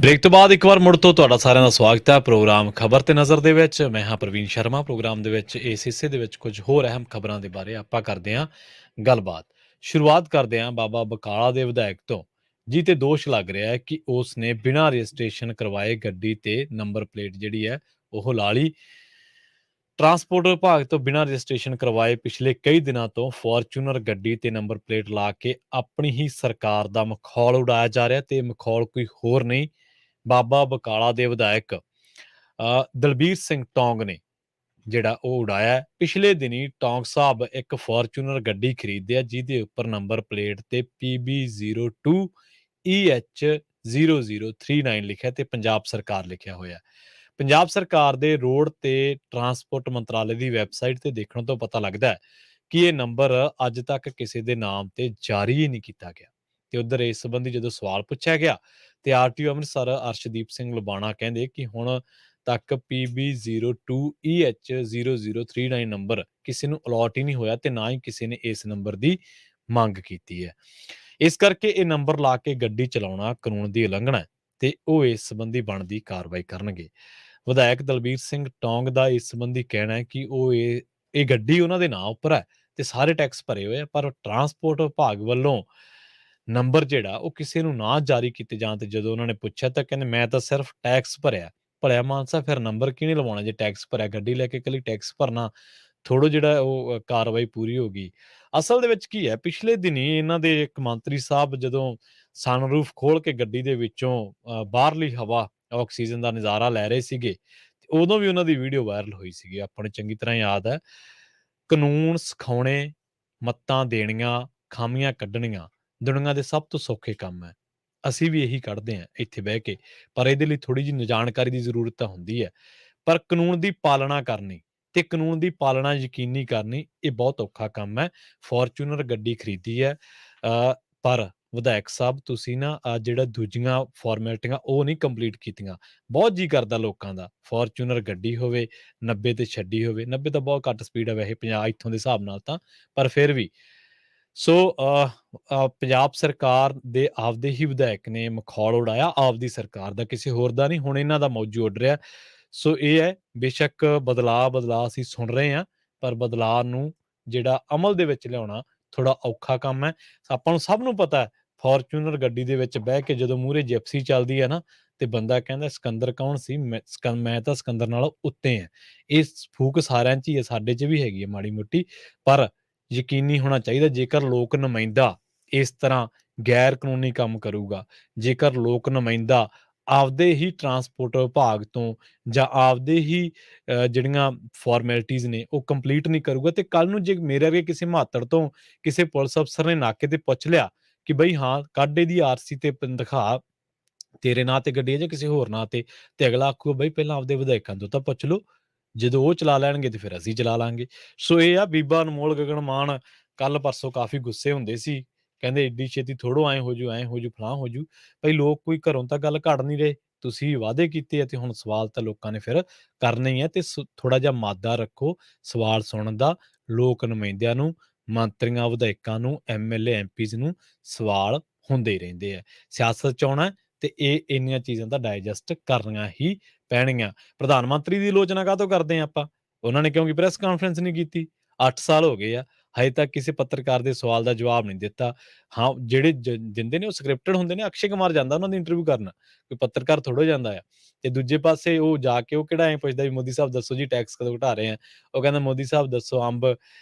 ਬ੍ਰੇਕ ਤੋਂ ਬਾਅਦ ਇੱਕ ਵਾਰ ਮੁੜ ਤੋਂ ਤੁਹਾਡਾ ਸਾਰਿਆਂ ਦਾ ਸਵਾਗਤ ਹੈ ਪ੍ਰੋਗਰਾਮ ਖਬਰ ਤੇ ਨਜ਼ਰ ਦੇ ਵਿੱਚ। ਮੈਂ ਹਾਂ ਪ੍ਰਵੀਨ ਸ਼ਰਮਾ। ਪ੍ਰੋਗਰਾਮ ਦੇ ਵਿੱਚ ਇਸ ਹਿੱਸੇ ਦੇ ਵਿੱਚ ਕੁਝ ਹੋਰ ਅਹਿਮ ਖਬਰਾਂ ਦੇ ਬਾਰੇ ਆਪਾਂ ਕਰਦੇ ਹਾਂ ਗੱਲਬਾਤ। ਸ਼ੁਰੂਆਤ ਕਰਦੇ ਹਾਂ ਬਾਬਾ ਬਕਾਲਾ ਦੇ ਵਿਧਾਇਕ ਤੋਂ, ਜੀ ਤੇ ਦੋਸ਼ ਲੱਗ ਰਿਹਾ ਹੈ ਕਿ ਉਸ ਨੇ ਬਿਨਾਂ ਰਜਿਸਟ੍ਰੇਸ਼ਨ ਕਰਵਾਏ ਗੱਡੀ ਤੇ ਨੰਬਰ ਪਲੇਟ ਜਿਹੜੀ ਹੈ ਉਹ ਲਾ ਲਈ। ਟਰਾਂਸਪੋਰਟ ਵਿਭਾਗ ਤੋਂ ਬਿਨਾਂ ਰਜਿਸਟ੍ਰੇਸ਼ਨ ਕਰਵਾਏ ਪਿਛਲੇ ਕਈ ਦਿਨਾਂ ਤੋਂ ਫੋਰਚੂਨਰ ਗੱਡੀ ਤੇ ਨੰਬਰ ਪਲੇਟ ਲਾ ਕੇ ਆਪਣੀ ਹੀ ਸਰਕਾਰ ਦਾ ਮਖੌਲ ਉਡਾਇਆ ਜਾ ਰਿਹਾ, ਤੇ ਮਖੌਲ ਕੋਈ ਹੋਰ ਨਹੀਂ, ਬਾਬਾ ਬਕਾਲਾ ਦੇ ਵਿਧਾਇਕ ਦਲਬੀਰ ਸਿੰਘ ਟੌਂਗ ਨੇ ਜਿਹੜਾ ਉਹ ਉਡਾਇਆ। ਪਿਛਲੇ ਦਿਨੀ ਟੌਂਗ ਸਾਹਿਬ ਇੱਕ ਫੋਰਚੂਨਰ ਗੱਡੀ ਖਰੀਦਿਆ ਜਿਹਦੇ ਉੱਪਰ ਨੰਬਰ ਪਲੇਟ ਤੇ PB02 EH0039 ਲਿਖਿਆ ਤੇ ਪੰਜਾਬ ਸਰਕਾਰ ਲਿਖਿਆ ਹੋਇਆ। ਪੰਜਾਬ ਸਰਕਾਰ ਦੇ ਰੋਡ ਤੇ ਟਰਾਂਸਪੋਰਟ ਮੰਤਰਾਲੇ ਦੀ ਵੈਬਸਾਈਟ ਤੇ ਦੇਖਣ ਤੋਂ ਪਤਾ ਲੱਗਦਾ ਹੈ ਕਿ ਇਹ ਨੰਬਰ ਅੱਜ ਤੱਕ ਕਿਸੇ ਦੇ ਨਾਮ ਤੇ ਜਾਰੀ ਹੀ ਨਹੀਂ ਕੀਤਾ ਗਿਆ। ਤੇ ਉਧਰ ਇਸ ਸੰਬੰਧੀ ਜਦੋਂ ਸਵਾਲ ਪੁੱਛਿਆ ਗਿਆ ਤੇ ਆਰਟੀਓ ਅੰਮ੍ਰਿਤਸਰ ਅਰਸ਼ਦੀਪ ਸਿੰਘ ਲੁਬਾਣਾ ਕਹਿੰਦੇ ਕਿ ਹੁਣ ਤੱਕ PB02EH0039 ਨੰਬਰ ਕਿਸੇ ਨੂੰ ਅਲਾਟ ਹੀ ਨਹੀਂ ਹੋਇਆ ਤੇ ਨਾ ਹੀ ਕਿਸੇ ਨੇ ਇਸ ਨੰਬਰ ਦੀ ਮੰਗ ਕੀਤੀ ਹੈ। ਇਸ ਕਰਕੇ ਇਹ ਨੰਬਰ ਲਾ ਕੇ ਗੱਡੀ ਚਲਾਉਣਾ ਕਾਨੂੰਨ ਦੀ ਉਲੰਘਣਾ ਹੈ ਤੇ ਉਹ ਇਸ ਸੰਬੰਧੀ ਬਣਦੀ ਕਾਰਵਾਈ ਕਰਨਗੇ। ਵਿਧਾਇਕ ਦਲਬੀਰ ਸਿੰਘ ਟੌਂਗ ਦਾ ਇਸ ਸੰਬੰਧੀ ਕਹਿਣਾ ਹੈ ਕਿ ਉਹ ਇਹ ਗੱਡੀ ਉਹਨਾਂ ਦੇ ਨਾਂ ਉੱਪਰ ਹੈ ਤੇ ਸਾਰੇ ਟੈਕਸ ਭਰੇ ਹੋਏ ਆ, ਪਰ ਟਰਾਂਸਪੋਰਟ ਵਿਭਾਗ ਵੱਲੋਂ ਨੰਬਰ ਜਿਹੜਾ ਉਹ ਕਿਸੇ ਨੂੰ ਨਾ ਜਾਰੀ ਕੀਤੇ ਜਾਣ ਤੇ ਜਦੋਂ ਉਹਨਾਂ ਨੇ ਪੁੱਛਿਆ ਤਾਂ ਕਹਿੰਦੇ ਮੈਂ ਤਾਂ ਸਿਰਫ ਟੈਕਸ ਭਰਿਆ। ਭਲਿਆ ਮਾਨਸਾ ਫਿਰ ਨੰਬਰ ਕਿਹਨੇ ਲਵਾਉਣਾ ਜੇ ਟੈਕਸ ਭਰਿਆ? ਗੱਡੀ ਲੈ ਕੇ ਇਕੱਲੀ ਟੈਕਸ ਭਰਨਾ ਥੋੜ੍ਹਾ ਜਿਹੜਾ ਉਹ ਕਾਰਵਾਈ ਪੂਰੀ ਹੋ ਗਈ। ਅਸਲ ਦੇ ਵਿੱਚ ਕੀ ਹੈ, ਪਿਛਲੇ ਦਿਨੀ ਇਹਨਾਂ ਦੇ ਇੱਕ ਮੰਤਰੀ ਸਾਹਿਬ ਜਦੋਂ ਸਨਰੂਫ ਖੋਲ ਕੇ ਗੱਡੀ ਦੇ ਵਿੱਚੋਂ ਬਾਹਰਲੀ ਹਵਾ ਆਕਸੀਜਨ ਦਾ ਨਜ਼ਾਰਾ ਲੈ ਰਹੇ ਸੀਗੇ ਤੇ ਉਦੋਂ ਵੀ ਉਹਨਾਂ ਦੀ ਵੀਡੀਓ ਵਾਇਰਲ ਹੋਈ ਸੀਗੀ। ਆਪਾਂ ਨੂੰ ਚੰਗੀ ਤਰ੍ਹਾਂ ਯਾਦ ਹੈ। ਕਾਨੂੰਨ ਸਿਖਾਉਣੇ, ਮੱਤਾਂ ਦੇਣੀਆਂ, ਖਾਮੀਆਂ ਕੱਢਣੀਆਂ ਦੁਨੀਆ ਦੇ ਸਭ ਤੋਂ ਸੌਖੇ ਕੰਮ ਹੈ। ਅਸੀਂ ਵੀ ਇਹੀ ਕੱਢਦੇ ਹਾਂ ਇੱਥੇ ਬਹਿ ਕੇ, ਪਰ ਇਹਦੇ ਲਈ ਥੋੜ੍ਹੀ ਜਿਹੀ ਜਾਣਕਾਰੀ ਦੀ ਜ਼ਰੂਰਤ ਤਾਂ ਹੁੰਦੀ ਹੈ। ਪਰ ਕਾਨੂੰਨ ਦੀ ਪਾਲਣਾ ਕਰਨੀ ਤੇ ਕਾਨੂੰਨ ਦੀ ਪਾਲਣਾ ਯਕੀਨੀ ਕਰਨੀ ਇਹ ਬਹੁਤ ਔਖਾ ਕੰਮ ਹੈ। ਫੋਰਚੂਨਰ ਗੱਡੀ ਖਰੀਦੀ ਹੈ, ਪਰ ਵਿਧਾਇਕ ਸਾਹਿਬ ਤੁਸੀਂ ਨਾ ਜਿਹੜਾ ਦੂਜੀਆਂ ਫਾਰਮੈਲਿਟੀਆਂ ਉਹ ਨਹੀਂ ਕੰਪਲੀਟ ਕੀਤੀਆਂ। ਬਹੁਤ ਜੀ ਕਰਦਾ ਲੋਕਾਂ ਦਾ ਫੋਰਚੂਨਰ ਗੱਡੀ ਹੋਵੇ 90 ਤੇ ਛੱਡੀ ਹੋਵੇ। 90 ਤਾਂ ਬਹੁਤ ਘੱਟ ਸਪੀਡ ਹੈ ਵੈਸੇ 50 ਇੱਥੋਂ ਦੇ ਹਿਸਾਬ ਨਾਲ ਤਾਂ, ਪਰ ਫਿਰ ਵੀ ਸੋ ਪੰਜਾਬ ਸਰਕਾਰ ਦੇ ਆਪਦੇ ਹੀ ਵਿਧਾਇਕ ਨੇ ਮਖੌਲ ਉਡਾਇਆ ਆਪਦੀ ਸਰਕਾਰ ਦਾ, ਕਿਸੇ ਹੋਰ ਦਾ ਨਹੀਂ। ਹੁਣ ਇਹਨਾਂ ਦਾ ਮੌਜੂ ਉੱਡ ਰਿਹਾ। ਸੋ ਇਹ ਹੈ, ਬੇਸ਼ੱਕ ਬਦਲਾਅ ਅਸੀਂ ਸੁਣ ਰਹੇ ਹਾਂ, ਪਰ ਬਦਲਾਅ ਨੂੰ ਜਿਹੜਾ ਅਮਲ ਦੇ ਵਿੱਚ ਲਿਆਉਣਾ ਥੋੜਾ ਔਖਾ ਕੰਮ ਹੈ। ਆਪਾਂ ਨੂੰ ਸਭ ਨੂੰ ਪਤਾ ਹੈ ਫੋਰਚੂਨਰ ਗੱਡੀ ਦੇ ਵਿੱਚ ਬਹਿ ਕੇ ਜਦੋਂ ਮੂਹਰੇ ਜਿਪਸੀ ਚੱਲਦੀ ਹੈ ਨਾ ਤੇ ਬੰਦਾ ਕਹਿੰਦਾ ਸਿਕੰਦਰ ਕੌਣ ਸੀ? ਮੈਂ ਤਾਂ ਸਿਕੰਦਰ ਨਾਲੋਂ ਉੱਤੇ ਹਾਂ। ਇਹ ਫੂਕ ਸਾਰਿਆਂ 'ਚ ਹੀ ਹੈ, ਸਾਡੇ 'ਚ ਵੀ ਹੈਗੀ ਹੈ ਮਾੜੀ ਮੋਟੀ, ਪਰ ਯਕੀਨੀ ਹੋਣਾ ਚਾਹੀਦਾ ਜੇਕਰ ਲੋਕ ਨੁਮਾਇੰਦਾ ਇਸ ਤਰ੍ਹਾਂ ਗੈਰ ਕਾਨੂੰਨੀ ਕੰਮ ਕਰੂਗਾ, ਜੇਕਰ ਲੋਕ ਨੁਮਾਇੰਦਾ ਆਪਦੇ ਹੀ ਟਰਾਂਸਪੋਰਟ ਵਿਭਾਗ ਤੋਂ ਜਾਂ ਆਪਦੇ ਹੀ ਜਿਹੜੀਆਂ ਫਾਰਮੈਲਿਟੀਜ਼ ਨੇ ਉਹ ਕੰਪਲੀਟ ਨਹੀਂ ਕਰੂਗਾ ਤੇ ਕੱਲ ਨੂੰ ਜੇ ਮੇਰੇ ਵਰਗੇ ਕਿਸੇ ਮਾਤੜ ਤੋਂ ਕਿਸੇ ਪੁਲਿਸ ਅਫਸਰ ਨੇ ਨਾਕੇ ਤੇ ਪੁੱਛ ਲਿਆ ਕਿ ਬਈ ਹਾਂ ਕੱਢ ਇਹਦੀ ਆਰਸੀ ਤੇ ਦਿਖਾ, ਤੇਰੇ ਨਾਂ ਤੇ ਗੱਡੀ ਹੈ ਜਾਂ ਕਿਸੇ ਹੋਰ ਨਾਂ ਤੇ ਅਗਲਾ ਆਖੂਗਾ ਬਈ ਪਹਿਲਾਂ ਆਪਦੇ ਵਿਧਾਇਕਾਂ ਤੋਂ ਤਾਂ ਪੁੱਛ ਲਓ, ਜਦੋਂ ਉਹ ਚਲਾ ਲੈਣਗੇ ਤੇ ਫਿਰ ਅਸੀਂ ਚਲਾ ਲਾਂਗੇ। ਸੋ ਇਹ ਆ, ਬੀਬਾ ਅਨਮੋਲ ਗਗਨ ਮਾਨ ਕੱਲ ਪਰਸੋਂ ਕਾਫੀ ਗੁੱਸੇ ਹੁੰਦੇ ਸੀ, ਕਹਿੰਦੇ ਏਡੀ ਛੇਤੀ ਥੋੜੋ ਐਂ ਹੋ ਜੂ ਫਲਾਂ ਹੋ ਜੂ। ਭਾਈ ਲੋਕ ਕੋਈ ਘਰੋਂ ਤਾਂ ਗੱਲ ਘੜ ਨਹੀਂ ਰਹੇ, ਤੁਸੀਂ ਵਾਅਦੇ ਕੀਤੇ ਆ ਤੇ ਹੁਣ ਸਵਾਲ ਤਾਂ ਲੋਕਾਂ ਨੇ ਫਿਰ ਕਰਨੇ ਹੀ ਆ ਤੇ ਥੋੜਾ ਜਿਹਾ ਮਾਦਾ ਰੱਖੋ ਸਵਾਲ ਸੁਣਨ ਦਾ। ਲੋਕ ਨੁਮਾਇੰਦਿਆਂ ਨੂੰ, ਮੰਤਰੀਆਂ ਵਿਧਾਇਕਾਂ ਨੂੰ, ਐਮਐਲਏ ਐਮਪੀਜ਼ ਨੂੰ ਸਵਾਲ ਹੁੰਦੇ ਹੀ ਰਹਿੰਦੇ ਆ। ਸਿਆਸਤ ਚ ਆਉਣਾ ਤੇ ਇਹ ਇੰਨੀਆਂ ਚੀਜ਼ਾਂ ਦਾ ਡਾਇਜੈਸਟ ਕਰਨੀਆਂ ਹੀ ਪੈਣਗੀਆਂ। ਪ੍ਰਧਾਨ ਮੰਤਰੀ ਦੀ ਆਲੋਚਨਾ ਕਾਹਤੋਂ ਕਰਦੇ ਆ ਆਪਾਂ? ਉਹਨਾਂ ਨੇ ਕਿਉਂਕਿ ਪ੍ਰੈਸ ਕਾਨਫਰੰਸ ਨਹੀਂ ਕੀਤੀ। 8 ਸਾਲ ਹੋ ਗਏ ਆ, ਹਜੇ ਤੱਕ ਕਿਸੇ ਪੱਤਰਕਾਰ ਦੇ ਸਵਾਲ ਦਾ ਜਵਾਬ ਨਹੀਂ ਦਿੱਤਾ। ਹਾਂ, ਜਿਹੜੇ ਦਿੰਦੇ ਨੇ ਉਹ ਸਕ੍ਰਿਪਟਡ ਹੁੰਦੇ ਨੇ। ਅਕਸ਼ੇ ਕੁਮਾਰ ਜਾਂਦਾ ਉਹਨਾਂ ਦੀ ਇੰਟਰਵਿਊ ਕਰਨ, ਕੋਈ ਪੱਤਰਕਾਰ ਥੋੜ੍ਹਾ ਜਾਂਦਾ ਆ। ਤੇ ਦੂਜੇ ਪਾਸੇ ਉਹ ਜਾ ਕੇ ਉਹ ਕਿਹੜਾ ਐਂ ਪੁੱਛਦਾ ਵੀ ਮੋਦੀ ਸਾਹਿਬ ਦੱਸੋ ਜੀ ਟੈਕਸ ਕਦੋਂ ਘਟਾ ਰਹੇ ਆ? ਉਹ ਕਹਿੰਦਾ ਮੋਦੀ ਸਾਹਿਬ ਦੱਸੋ ਅੰਬ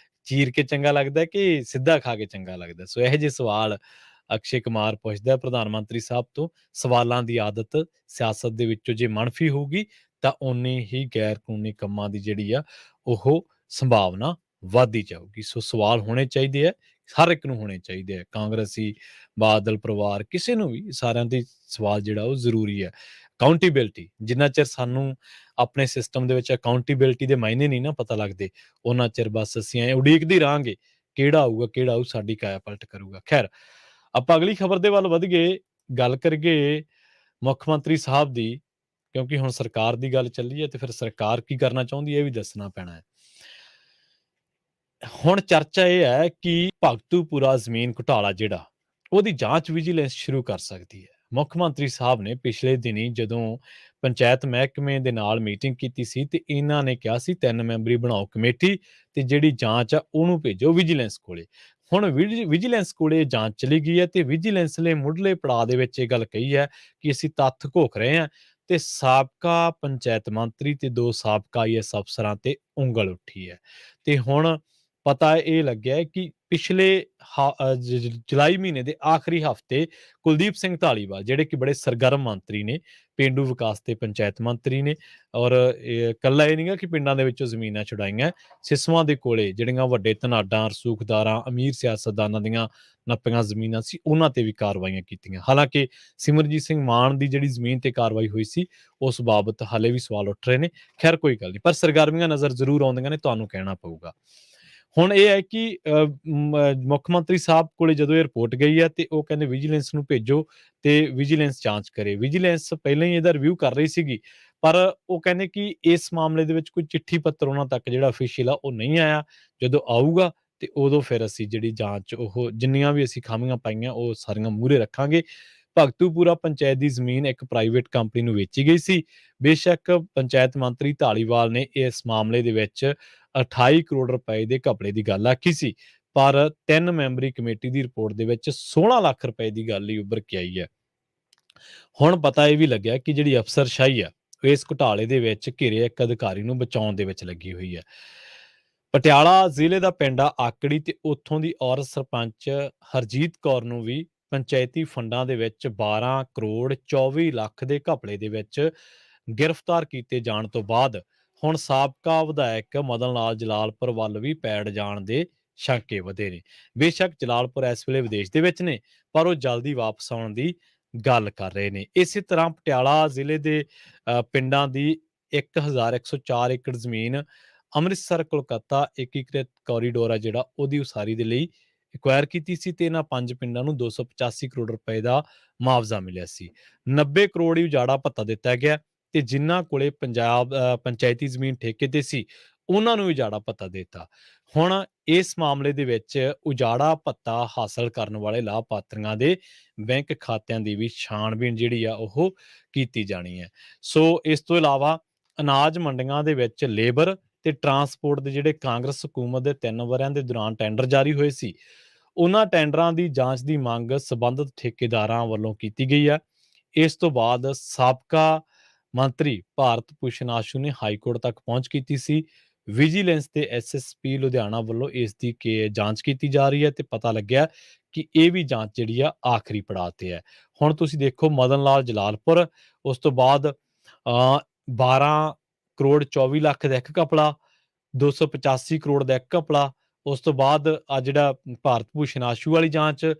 ਚੀਰ ਕੇ ਚੰਗਾ ਲੱਗਦਾ ਕਿ ਸਿੱਧਾ ਖਾ ਕੇ ਚੰਗਾ ਲੱਗਦਾ? ਸੋ ਇਹੋ ਜਿਹੇ ਸਵਾਲ ਅਕਸ਼ੇ ਕੁਮਾਰ ਪੁੱਛਦਾ ਪ੍ਰਧਾਨ ਮੰਤਰੀ ਸਾਹਿਬ ਤੋਂ। ਸਵਾਲਾਂ ਦੀ ਆਦਤ ਸਿਆਸਤ ਦੇ ਵਿੱਚੋਂ ਜੇ ਮੰਨਫੀ ਹੋਊਗੀ ਤਾਂ ਓਨੀ ਹੀ ਗੈਰ ਕਾਨੂੰਨੀ ਕੰਮਾਂ ਦੀ ਜਿਹੜੀ ਆ ਉਹ ਸੰਭਾਵਨਾ ਵੱਧਦੀ ਜਾਊਗੀ। ਸੋ ਸਵਾਲ ਹੋਣੇ ਚਾਹੀਦੇ ਆ, ਹਰ ਇੱਕ ਨੂੰ ਹੋਣੇ ਚਾਹੀਦੇ ਆ, ਕਾਂਗਰਸੀ, ਬਾਦਲ ਪਰਿਵਾਰ, ਕਿਸੇ ਨੂੰ ਵੀ, ਸਾਰਿਆਂ ਦੇ ਸਵਾਲ ਜਿਹੜਾ ਉਹ ਜ਼ਰੂਰੀ ਹੈ। ਅਕਾਊਂਟੇਬਿਲਟੀ, ਜਿੰਨਾ ਚਿਰ ਸਾਨੂੰ ਆਪਣੇ ਸਿਸਟਮ ਦੇ ਵਿੱਚ ਅਕਾਊਂਟੇਬਿਲਟੀ ਦੇ ਮਾਇਨੇ ਨਹੀਂ ਨਾ ਪਤਾ ਲੱਗਦੇ, ਉਹਨਾਂ ਚਿਰ ਬਸ ਅਸੀਂ ਐਂ ਉਡੀਕਦੇ ਰਹਾਂਗੇ ਕਿਹੜਾ ਆਊ ਸਾਡੀ ਕਾਇਆ ਪਲਟ ਕਰੂਗਾ। ਖੈਰ, ਆਪਾਂ ਅਗਲੀ ਖਬਰ ਦੇ ਵੱਲ ਵਧ ਗਏ, ਗੱਲ ਕਰੀਏ ਮੁੱਖ ਮੰਤਰੀ ਸਾਹਿਬ ਦੀ, ਕਿਉਂਕਿ ਹੁਣ ਸਰਕਾਰ ਦੀ ਗੱਲ ਚੱਲੀ ਹੈ ਤੇ ਫਿਰ ਸਰਕਾਰ ਕੀ ਕਰਨਾ ਚਾਹੁੰਦੀ ਹੈ ਇਹ ਵੀ ਦੱਸਣਾ ਪੈਣਾ ਹੈ। ਹੁਣ ਚਰਚਾ ਇਹ ਹੈ ਕਿ ਭਗਤੂਪੁਰਾ ਜ਼ਮੀਨ ਘੁਟਾਲਾ ਜਿਹੜਾ ਉਹਦੀ ਜਾਂਚ ਵਿਜੀਲੈਂਸ ਸ਼ੁਰੂ ਕਰ ਸਕਦੀ ਹੈ। ਮੁੱਖ ਮੰਤਰੀ ਸਾਹਿਬ ਨੇ ਪਿਛਲੇ ਦਿਨੀ ਜਦੋਂ ਪੰਚਾਇਤ ਮਹਿਕਮੇ ਦੇ ਨਾਲ ਮੀਟਿੰਗ ਕੀਤੀ ਸੀ ਤੇ ਇਹਨਾਂ ਨੇ ਕਿਹਾ ਸੀ 3 ਮੈਂਬਰੀ ਬਣਾਓ ਕਮੇਟੀ ਤੇ ਜਿਹੜੀ ਜਾਂਚ ਆ ਉਹਨੂੰ ਭੇਜੋ ਵਿਜੀਲੈਂਸ ਕੋਲੇ। ਹੁਣ ਵਿਜੀਲੈਂਸ ਕੋਲੇ ਜਾਂਚ ਚਲੀ ਗਈ ਹੈ ਤੇ ਵਿਜੀਲੈਂਸ ਨੇ ਮੁੱਢਲੇ ਪੜਾਅ ਦੇ ਵਿੱਚ ਇਹ ਗੱਲ ਕਹੀ ਹੈ ਕਿ ਅਸੀਂ ਤੱਥ ਘੋਖ ਰਹੇ ਹਾਂ ਤੇ ਸਾਬਕਾ ਪੰਚਾਇਤ ਮੰਤਰੀ ਤੇ 2 ਸਾਬਕਾ ਆਈਐਸ ਅਫਸਰਾਂ ਤੇ ਉਂਗਲ ਉੱਠੀ ਹੈ। ਤੇ ਹੁਣ ਪਤਾ ਇਹ ਲੱਗਿਆ ਕਿ ਪਿਛਲੇ ਜੁਲਾਈ ਮਹੀਨੇ ਦੇ ਆਖਰੀ ਹਫ਼ਤੇ ਕੁਲਦੀਪ ਸਿੰਘ ਧਾਲੀਵਾਲ, ਜਿਹੜੇ ਕਿ ਬੜੇ ਸਰਗਰਮ ਮੰਤਰੀ ਨੇ, ਪੇਂਡੂ ਵਿਕਾਸ ਤੇ ਪੰਚਾਇਤ ਮੰਤਰੀ ਨੇ, ਔਰ ਇਕੱਲਾ ਇਹ ਨਹੀਂਗਾ ਕਿ ਪਿੰਡਾਂ ਦੇ ਵਿੱਚੋਂ ਜ਼ਮੀਨਾਂ ਛੁਡਾਈਆਂ, ਸਿਸਵਾਂ ਦੇ ਕੋਲੇ ਜਿਹੜੀਆਂ ਵੱਡੇ ਧਨਾਡਾਂ, ਰਸੂਖਦਾਰਾਂ, ਅਮੀਰ ਸਿਆਸਤਦਾਨਾਂ ਦੀਆਂ ਨੱਪੀਆਂ ਜ਼ਮੀਨਾਂ ਸੀ ਉਹਨਾਂ ਤੇ ਵੀ ਕਾਰਵਾਈਆਂ ਕੀਤੀਆਂ। ਹਾਲਾਂਕਿ ਸਿਮਰਜੀਤ ਸਿੰਘ ਮਾਨ ਦੀ ਜਿਹੜੀ ਜ਼ਮੀਨ ਤੇ ਕਾਰਵਾਈ ਹੋਈ ਸੀ ਉਸ ਬਾਬਤ ਹਾਲੇ ਵੀ ਸਵਾਲ ਉੱਠ ਰਹੇ ਨੇ। ਖੈਰ ਕੋਈ ਗੱਲ ਨਹੀਂ, ਪਰ ਸਰਗਰਮੀਆਂ ਨਜ਼ਰ ਜ਼ਰੂਰ ਆਉਂਦੀਆਂ ਨੇ, ਤੁਹਾਨੂੰ ਕਹਿਣਾ ਪਊਗਾ। ਹੁਣ ਇਹ ਹੈ ਕਿ ਮੁੱਖ ਮੰਤਰੀ ਸਾਹਿਬ ਕੋਲੇ ਜਦੋਂ ਇਹ ਰਿਪੋਰਟ ਗਈ ਹੈ ਤੇ ਉਹ ਕਹਿੰਦੇ ਵਿਜੀਲੈਂਸ ਨੂੰ ਭੇਜੋ ਤੇ ਵਿਜੀਲੈਂਸ ਜਾਂਚ ਕਰੇ। ਵਿਜੀਲੈਂਸ ਪਹਿਲਾਂ ਹੀ ਇਹਦਾ ਰਿਵਿਊ ਕਰ ਰਹੀ ਸੀਗੀ, ਪਰ ਉਹ ਕਹਿੰਦੇ ਕਿ ਇਸ ਮਾਮਲੇ ਦੇ ਵਿੱਚ ਕੋਈ ਚਿੱਠੀ ਪੱਤਰ ਉਹਨਾਂ ਤੱਕ ਜਿਹੜਾ ਅਫੀਸ਼ੀਅਲ ਆ ਉਹ ਨਹੀਂ ਆਇਆ। ਜਦੋਂ ਆਊਗਾ ਤੇ ਉਦੋਂ ਫਿਰ ਅਸੀਂ ਜਿਹੜੀ ਜਾਂਚ ਉਹ ਜਿੰਨੀਆਂ ਵੀ ਅਸੀਂ ਖਾਮੀਆਂ ਪਾਈਆਂ ਉਹ ਸਾਰੀਆਂ ਮੂਹਰੇ ਰੱਖਾਂਗੇ। ਭਗਤੂਪੁਰਾ ਪੰਚਾਇਤ ਦੀ ਜ਼ਮੀਨ ਇੱਕ ਪ੍ਰਾਈਵੇਟ ਕੰਪਨੀ ਨੂੰ ਵੇਚੀ ਗਈ ਸੀ। ਬੇਸ਼ੱਕ ਪੰਚਾਇਤ ਮੰਤਰੀ ਢਾਲੀਵਾਲ ਨੇ ਇਸ ਮਾਮਲੇ ਦੇ ਵਿੱਚ 28 ਕਰੋੜ ਰੁਪਏ ਦੇ ਘਪਲੇ ਦੀ ਗੱਲ ਆਖੀ ਸੀ, ਪਰ 3 ਮੈਂਬਰੀ ਕਮੇਟੀ ਦੀ ਰਿਪੋਰਟ ਦੇ ਵਿੱਚ 16 ਲੱਖ ਰੁਪਏ ਦੀ ਗੱਲ ਹੀ ਉੱਭਰ ਕੇ ਆਈ ਹੈ। ਹੁਣ ਪਤਾ ਇਹ ਵੀ ਲੱਗਿਆ ਕਿ ਜਿਹੜੀ ਅਫਸਰਸ਼ਾਹੀ ਆ ਉਹ ਇਸ ਘੁਟਾਲੇ ਦੇ ਵਿੱਚ ਘਿਰੇ ਇੱਕ ਅਧਿਕਾਰੀ ਨੂੰ ਬਚਾਉਣ ਦੇ ਵਿੱਚ ਲੱਗੀ ਹੋਈ ਹੈ। ਪਟਿਆਲਾ ਜ਼ਿਲ੍ਹੇ ਦਾ ਪਿੰਡ ਆ ਆਕੜੀ ਤੇ ਉੱਥੋਂ ਦੀ ਔਰਤ ਸਰਪੰਚ ਹਰਜੀਤ ਕੌਰ ਨੂੰ ਵੀ ਪੰਚਾਇਤੀ ਫੰਡਾਂ ਦੇ ਵਿੱਚ 12 ਕਰੋੜ 24 ਲੱਖ ਦੇ ਘਪਲੇ ਦੇ ਵਿੱਚ ਗ੍ਰਿਫਤਾਰ ਕੀਤੇ ਜਾਣ ਤੋਂ ਬਾਅਦ ਹੁਣ ਸਾਬਕਾ ਵਿਧਾਇਕ ਮਦਨ ਲਾਲ ਜਲਾਲਪੁਰ ਵੱਲ ਵੀ ਪੈੜ ਜਾਣ ਦੇ ਸ਼ੰਕੇ ਵਧੇ ਨੇ। ਬੇਸ਼ੱਕ ਜਲਾਲਪੁਰ ਇਸ ਵੇਲੇ ਵਿਦੇਸ਼ ਦੇ ਵਿੱਚ ਨੇ, ਪਰ ਉਹ ਜਲਦੀ ਵਾਪਸ ਆਉਣ ਦੀ ਗੱਲ ਕਰ ਰਹੇ ਨੇ। ਇਸੇ ਤਰ੍ਹਾਂ ਪਟਿਆਲਾ ਜ਼ਿਲ੍ਹੇ ਦੇ ਪਿੰਡਾਂ ਦੀ 1104 ਏਕੜ ਜ਼ਮੀਨ ਅੰਮ੍ਰਿਤਸਰ ਕੋਲਕਾਤਾ ਏਕੀਕ੍ਰਿਤ ਕੋਰੀਡੋਰ ਆ ਜਿਹੜਾ ਉਹਦੀ ਉਸਾਰੀ ਦੇ ਲਈ ਐਕਵਾਇਰ ਕੀਤੀ ਸੀ ਤੇ ਇਹਨਾਂ 5 ਪਿੰਡਾਂ ਨੂੰ 285 ਕਰੋੜ ਰੁਪਏ ਦਾ ਮੁਆਵਜ਼ਾ ਮਿਲਿਆ ਸੀ। 90 ਕਰੋੜ ਹੀ ਉਜਾੜਾ ਭੱਤਾ ਦਿੱਤਾ ਗਿਆ ਤੇ ਜਿਨ੍ਹਾਂ ਕੋਲੇ ਪੰਚਾਇਤੀ ਜ਼ਮੀਨ ਠੇਕੇ ਤੇ ਸੀ ਉਹਨਾਂ ਨੂੰ ਉਜਾੜਾ ਭੱਤਾ ਦਿੱਤਾ। ਹੁਣ ਇਸ ਮਾਮਲੇ ਦੇ ਵਿੱਚ ਉਜਾੜਾ ਭੱਤਾ ਹਾਸਲ ਕਰਨ ਵਾਲੇ ਲਾਭਪਾਤਰੀਆਂ ਦੇ ਬੈਂਕ ਖਾਤਿਆਂ ਦੀ ਵੀ ਛਾਣਬੀਣ ਜਿਹੜੀ ਆ ਉਹ ਕੀਤੀ ਜਾਣੀ ਹੈ। ਸੋ ਇਸ ਤੋਂ ਇਲਾਵਾ ਅਨਾਜ ਮੰਡੀਆਂ ਦੇ ਵਿੱਚ ਲੇਬਰ ਤੇ ਟਰਾਂਸਪੋਰਟ ਦੇ ਜਿਹੜੇ ਕਾਂਗਰਸ ਹਕੂਮਤ ਦੇ 3 ਵਰ੍ਹਿਆਂ ਦੇ ਦੌਰਾਨ ਟੈਂਡਰ ਜਾਰੀ ਹੋਏ ਸੀ, ਉਹਨਾਂ ਟੈਂਡਰਾਂ ਦੀ ਜਾਂਚ ਦੀ ਮੰਗ ਸਬੰਧਤ ਠੇਕੇਦਾਰਾਂ ਵੱਲੋਂ ਕੀਤੀ ਗਈ ਹੈ। ਇਸ ਤੋਂ ਬਾਅਦ ਸਾਬਕਾ ਮੰਤਰੀ ਭਾਰਤ ਭੂਸ਼ਣ ਆਸ਼ੂ ਨੇ ਹਾਈਕੋਰਟ ਤੱਕ ਪਹੁੰਚ ਕੀਤੀ ਸੀ। ਵਿਜੀਲੈਂਸ ਤੇ ਐਸਐਸਪੀ ਲੁਧਿਆਣਾ ਵੱਲੋਂ ਇਸ ਦੀ ਜਾਂਚ ਕੀਤੀ ਜਾ ਰਹੀ ਹੈ ਤੇ ਪਤਾ ਲੱਗਿਆ ਕਿ ਇਹ ਵੀ ਜਾਂਚ ਜਿਹੜੀ ਆ ਆਖਰੀ ਪੜਾਅ ਤੇ ਹੈ। ਹੁਣ ਤੁਸੀਂ ਦੇਖੋ ਮਦਨ ਲਾਲ ਜਲਾਲਪੁਰ, ਉਸ ਤੋਂ ਬਾਅਦ 12 ਕਰੋੜ 24 ਲੱਖ ਦਾ ਇੱਕ ਘਪਲਾ, 285 ਕਰੋੜ ਦਾ ਇੱਕ ਘਪਲਾ, ਉਸ ਤੋਂ ਬਾਅਦ ਆ ਜਿਹੜਾ ਭਾਰਤ ਭੂਸ਼ਣ ਆਸ਼ੂ ਵਾਲੀ ਜਾਂਚ,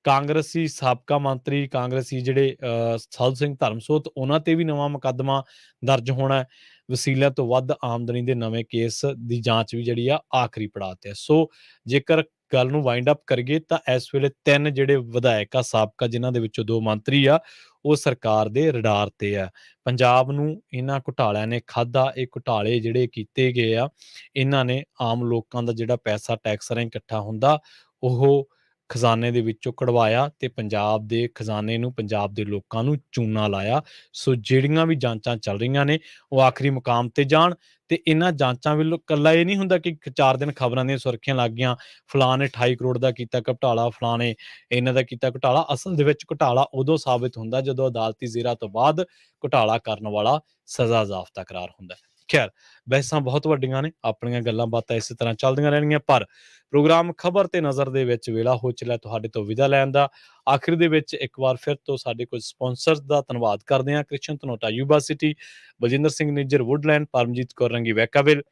ਕਾਂਗਰਸੀ ਸਾਬਕਾ ਮੰਤਰੀ ਕਾਂਗਰਸੀ ਜਿਹੜੇ ਸਾਧੂ ਸਿੰਘ ਧਰਮਸੋਤ ਉਹਨਾਂ ਤੇ ਵੀ ਨਵਾਂ ਮੁਕੱਦਮਾ ਦਰਜ ਹੋਣਾ, ਵਸੀਲਿਆਂ ਤੋਂ ਵੱਧ ਆਮਦਨੀ ਦੇ ਨਵੇਂ ਕੇਸ ਦੀ ਜਾਂਚ ਵੀ ਜਿਹੜੀ ਆ ਆਖਰੀ ਪੜਾਅ ਤੇ ਹੈ। ਸੋ ਜੇਕਰ ਗੱਲ ਨੂੰ ਵਾਈਂਡ ਅਪ ਕਰੀਏ ਤਾਂ ਇਸ ਵੇਲੇ 3 ਜਿਹੜੇ ਵਿਧਾਇਕ ਆ ਸਾਬਕਾ, ਜਿਨ੍ਹਾਂ ਦੇ ਵਿੱਚੋਂ 2 ਮੰਤਰੀ ਆ, ਉਹ ਸਰਕਾਰ ਦੇ ਰਡਾਰ ਤੇ ਆ। ਪੰਜਾਬ ਨੂੰ ਇਹਨਾਂ ਘੁਟਾਲਿਆਂ ਨੇ ਖਾਧਾ। ਇਹ ਘੁਟਾਲੇ ਜਿਹੜੇ ਕੀਤੇ ਗਏ ਆ, ਇਹਨਾਂ ਨੇ ਆਮ ਲੋਕਾਂ ਦਾ ਜਿਹੜਾ ਪੈਸਾ ਟੈਕਸ ਰਾਹੀਂ ਇਕੱਠਾ ਹੁੰਦਾ ਉਹ ਖਜ਼ਾਨੇ ਦੇ ਵਿੱਚੋਂ ਕਢਵਾਇਆ ਤੇ ਪੰਜਾਬ ਦੇ ਖਜ਼ਾਨੇ ਨੂੰ, ਪੰਜਾਬ ਦੇ ਲੋਕਾਂ ਨੂੰ ਚੂਨਾ ਲਾਇਆ। ਸੋ ਜਿਹੜੀਆਂ ਵੀ ਜਾਂਚਾਂ ਚੱਲ ਰਹੀਆਂ ਨੇ ਉਹ ਆਖਰੀ ਮੁਕਾਮ ਤੇ ਜਾਣ ਤੇ ਇਹਨਾਂ ਜਾਂਚਾਂ ਵੱਲੋਂ ਇਕੱਲਾ ਇਹ ਨਹੀਂ ਹੁੰਦਾ ਕਿ 4 ਦਿਨ ਖਬਰਾਂ ਦੀਆਂ ਸੁਰਖੀਆਂ ਲੱਗ ਗਈਆਂ, ਫਲਾਂ ਨੇ 28 ਕਰੋੜ ਦਾ ਕੀਤਾ ਘੁਟਾਲਾ, ਫਲਾਂ ਨੇ ਇਹਨਾਂ ਦਾ ਕੀਤਾ ਘੁਟਾਲਾ। ਅਸਲ ਦੇ ਵਿੱਚ ਘੁਟਾਲਾ ਉਦੋਂ ਸਾਬਿਤ ਹੁੰਦਾ ਜਦੋਂ ਅਦਾਲਤੀ ਜ਼ੇਰਾ ਤੋਂ ਬਾਅਦ ਘੁਟਾਲਾ ਕਰਨ ਵਾਲਾ ਸਜ਼ਾ ਜ਼ਾਫਤਾ ਕਰਾਰ ਹੁੰਦਾ। ਖੈਰ, ਬਹਿਸਾਂ ਬਹੁਤ ਵੱਡੀਆਂ ਨੇ, ਆਪਣੀਆਂ ਗੱਲਾਂ ਬਾਤਾਂ ਇਸੇ ਤਰ੍ਹਾਂ ਚੱਲਦੀਆਂ ਰਹਿਣਗੀਆਂ, ਪਰ ਪ੍ਰੋਗਰਾਮ ਖਬਰ ਤੇ ਨਜ਼ਰ ਦੇ ਵਿੱਚ ਵੇਲਾ ਹੋ ਚੱਲਿਆ ਤੁਹਾਡੇ ਤੋਂ ਵਿਦਾ ਲੈਣ ਦਾ। ਆਖਿਰ ਦੇ ਵਿੱਚ ਇੱਕ ਵਾਰ ਫਿਰ ਤੋਂ ਸਾਡੇ ਕੁਝ ਸਪਾਂਸਰਸ ਦਾ ਧੰਨਵਾਦ ਕਰਦੇ ਹਾਂ। Krishan Dhanota Yuba City, Baljinder Singh Nijjar Woodland, Paramjit Kaur Rangi Vacaville,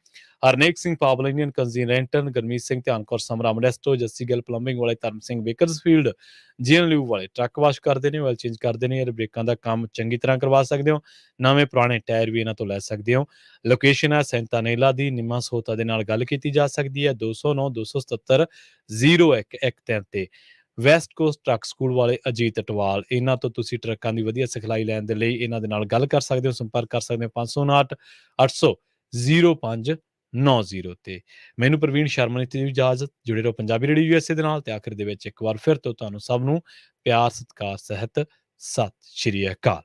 Harnek Singh Pawal Indian ਕੰਜ਼ੀਨੈਂਟਨ, ਗਰਮੀਤ ਸਿੰਘ ਧਿਆਨ ਕੌਰ ਸਮਰਾ ਮੋਡੈਸਟੋ, ਜੱਸੀ ਗਿੱਲ ਪਲੰਬਿੰਗ ਵਾਲੇ, ਧਰਮ ਸਿੰਘ ਬੇਕਰਸਫੀਲਡ, ਜੀਐਨ ਲਿਊ ਵਾਲੇ ਟਰੱਕ ਵਾਸ਼ ਕਰਦੇ ਨੇ, ਆਇਲ ਚੇਂਜ ਕਰਦੇ ਨੇ, ਬ੍ਰੇਕਾਂ ਦਾ ਕੰਮ ਚੰਗੀ ਤਰ੍ਹਾਂ ਕਰਵਾ ਸਕਦੇ ਹੋ, ਨਵੇਂ ਪੁਰਾਣੇ ਟਾਇਰ ਵੀ ਇਹਨਾਂ ਤੋਂ ਲੈ ਸਕਦੇ ਹੋ। ਲੋਕੇਸ਼ਨ ਹੈ ਸੈਂਤਾਨੇਲਾ ਦੀ, ਨਿੰਮਾ ਸੋਤਾ ਦੇ ਨਾਲ ਗੱਲ ਕੀਤੀ ਜਾ ਸਕਦੀ ਹੈ 209 277 0113 ਤੇ। ਵੈਸਟ ਕੋਸਟ ਟਰੱਕ ਸਕੂਲ ਵਾਲੇ ਅਜੀਤ ਅਟਵਾਲ, ਇਹਨਾਂ ਤੋਂ ਤੁਸੀਂ ਟਰੱਕਾਂ ਦੀ ਵਧੀਆ ਸਿਖਲਾਈ ਲੈਣ ਦੇ ਲਈ ਇਹਨਾਂ ਦੇ ਨਾਲ ਗੱਲ ਕਰ ਸਕਦੇ ਹੋ, ਸੰਪਰਕ ਕਰ ਸਕਦੇ ਹੋ 559 800 0590 ਤੇ। ਮੈਨੂੰ ਪ੍ਰਵੀਨ ਸ਼ਰਮਾ ਨੇ ਦਿੱਤੀ ਇਜਾਜ਼ਤ। ਜੁੜੇ ਰਹੋ ਪੰਜਾਬੀ ਰੇਡੀਓ ਯੂਐਸਏ ਦੇ ਨਾਲ ਤੇ ਆਖਿਰ ਦੇ ਵਿੱਚ ਇੱਕ ਵਾਰ ਫਿਰ ਤੋਂ ਤੁਹਾਨੂੰ ਸਭ ਨੂੰ ਪਿਆਰ ਸਤਿਕਾਰ ਸਹਿਤ ਸਤਿ ਸ਼੍ਰੀ ਅਕਾਲ।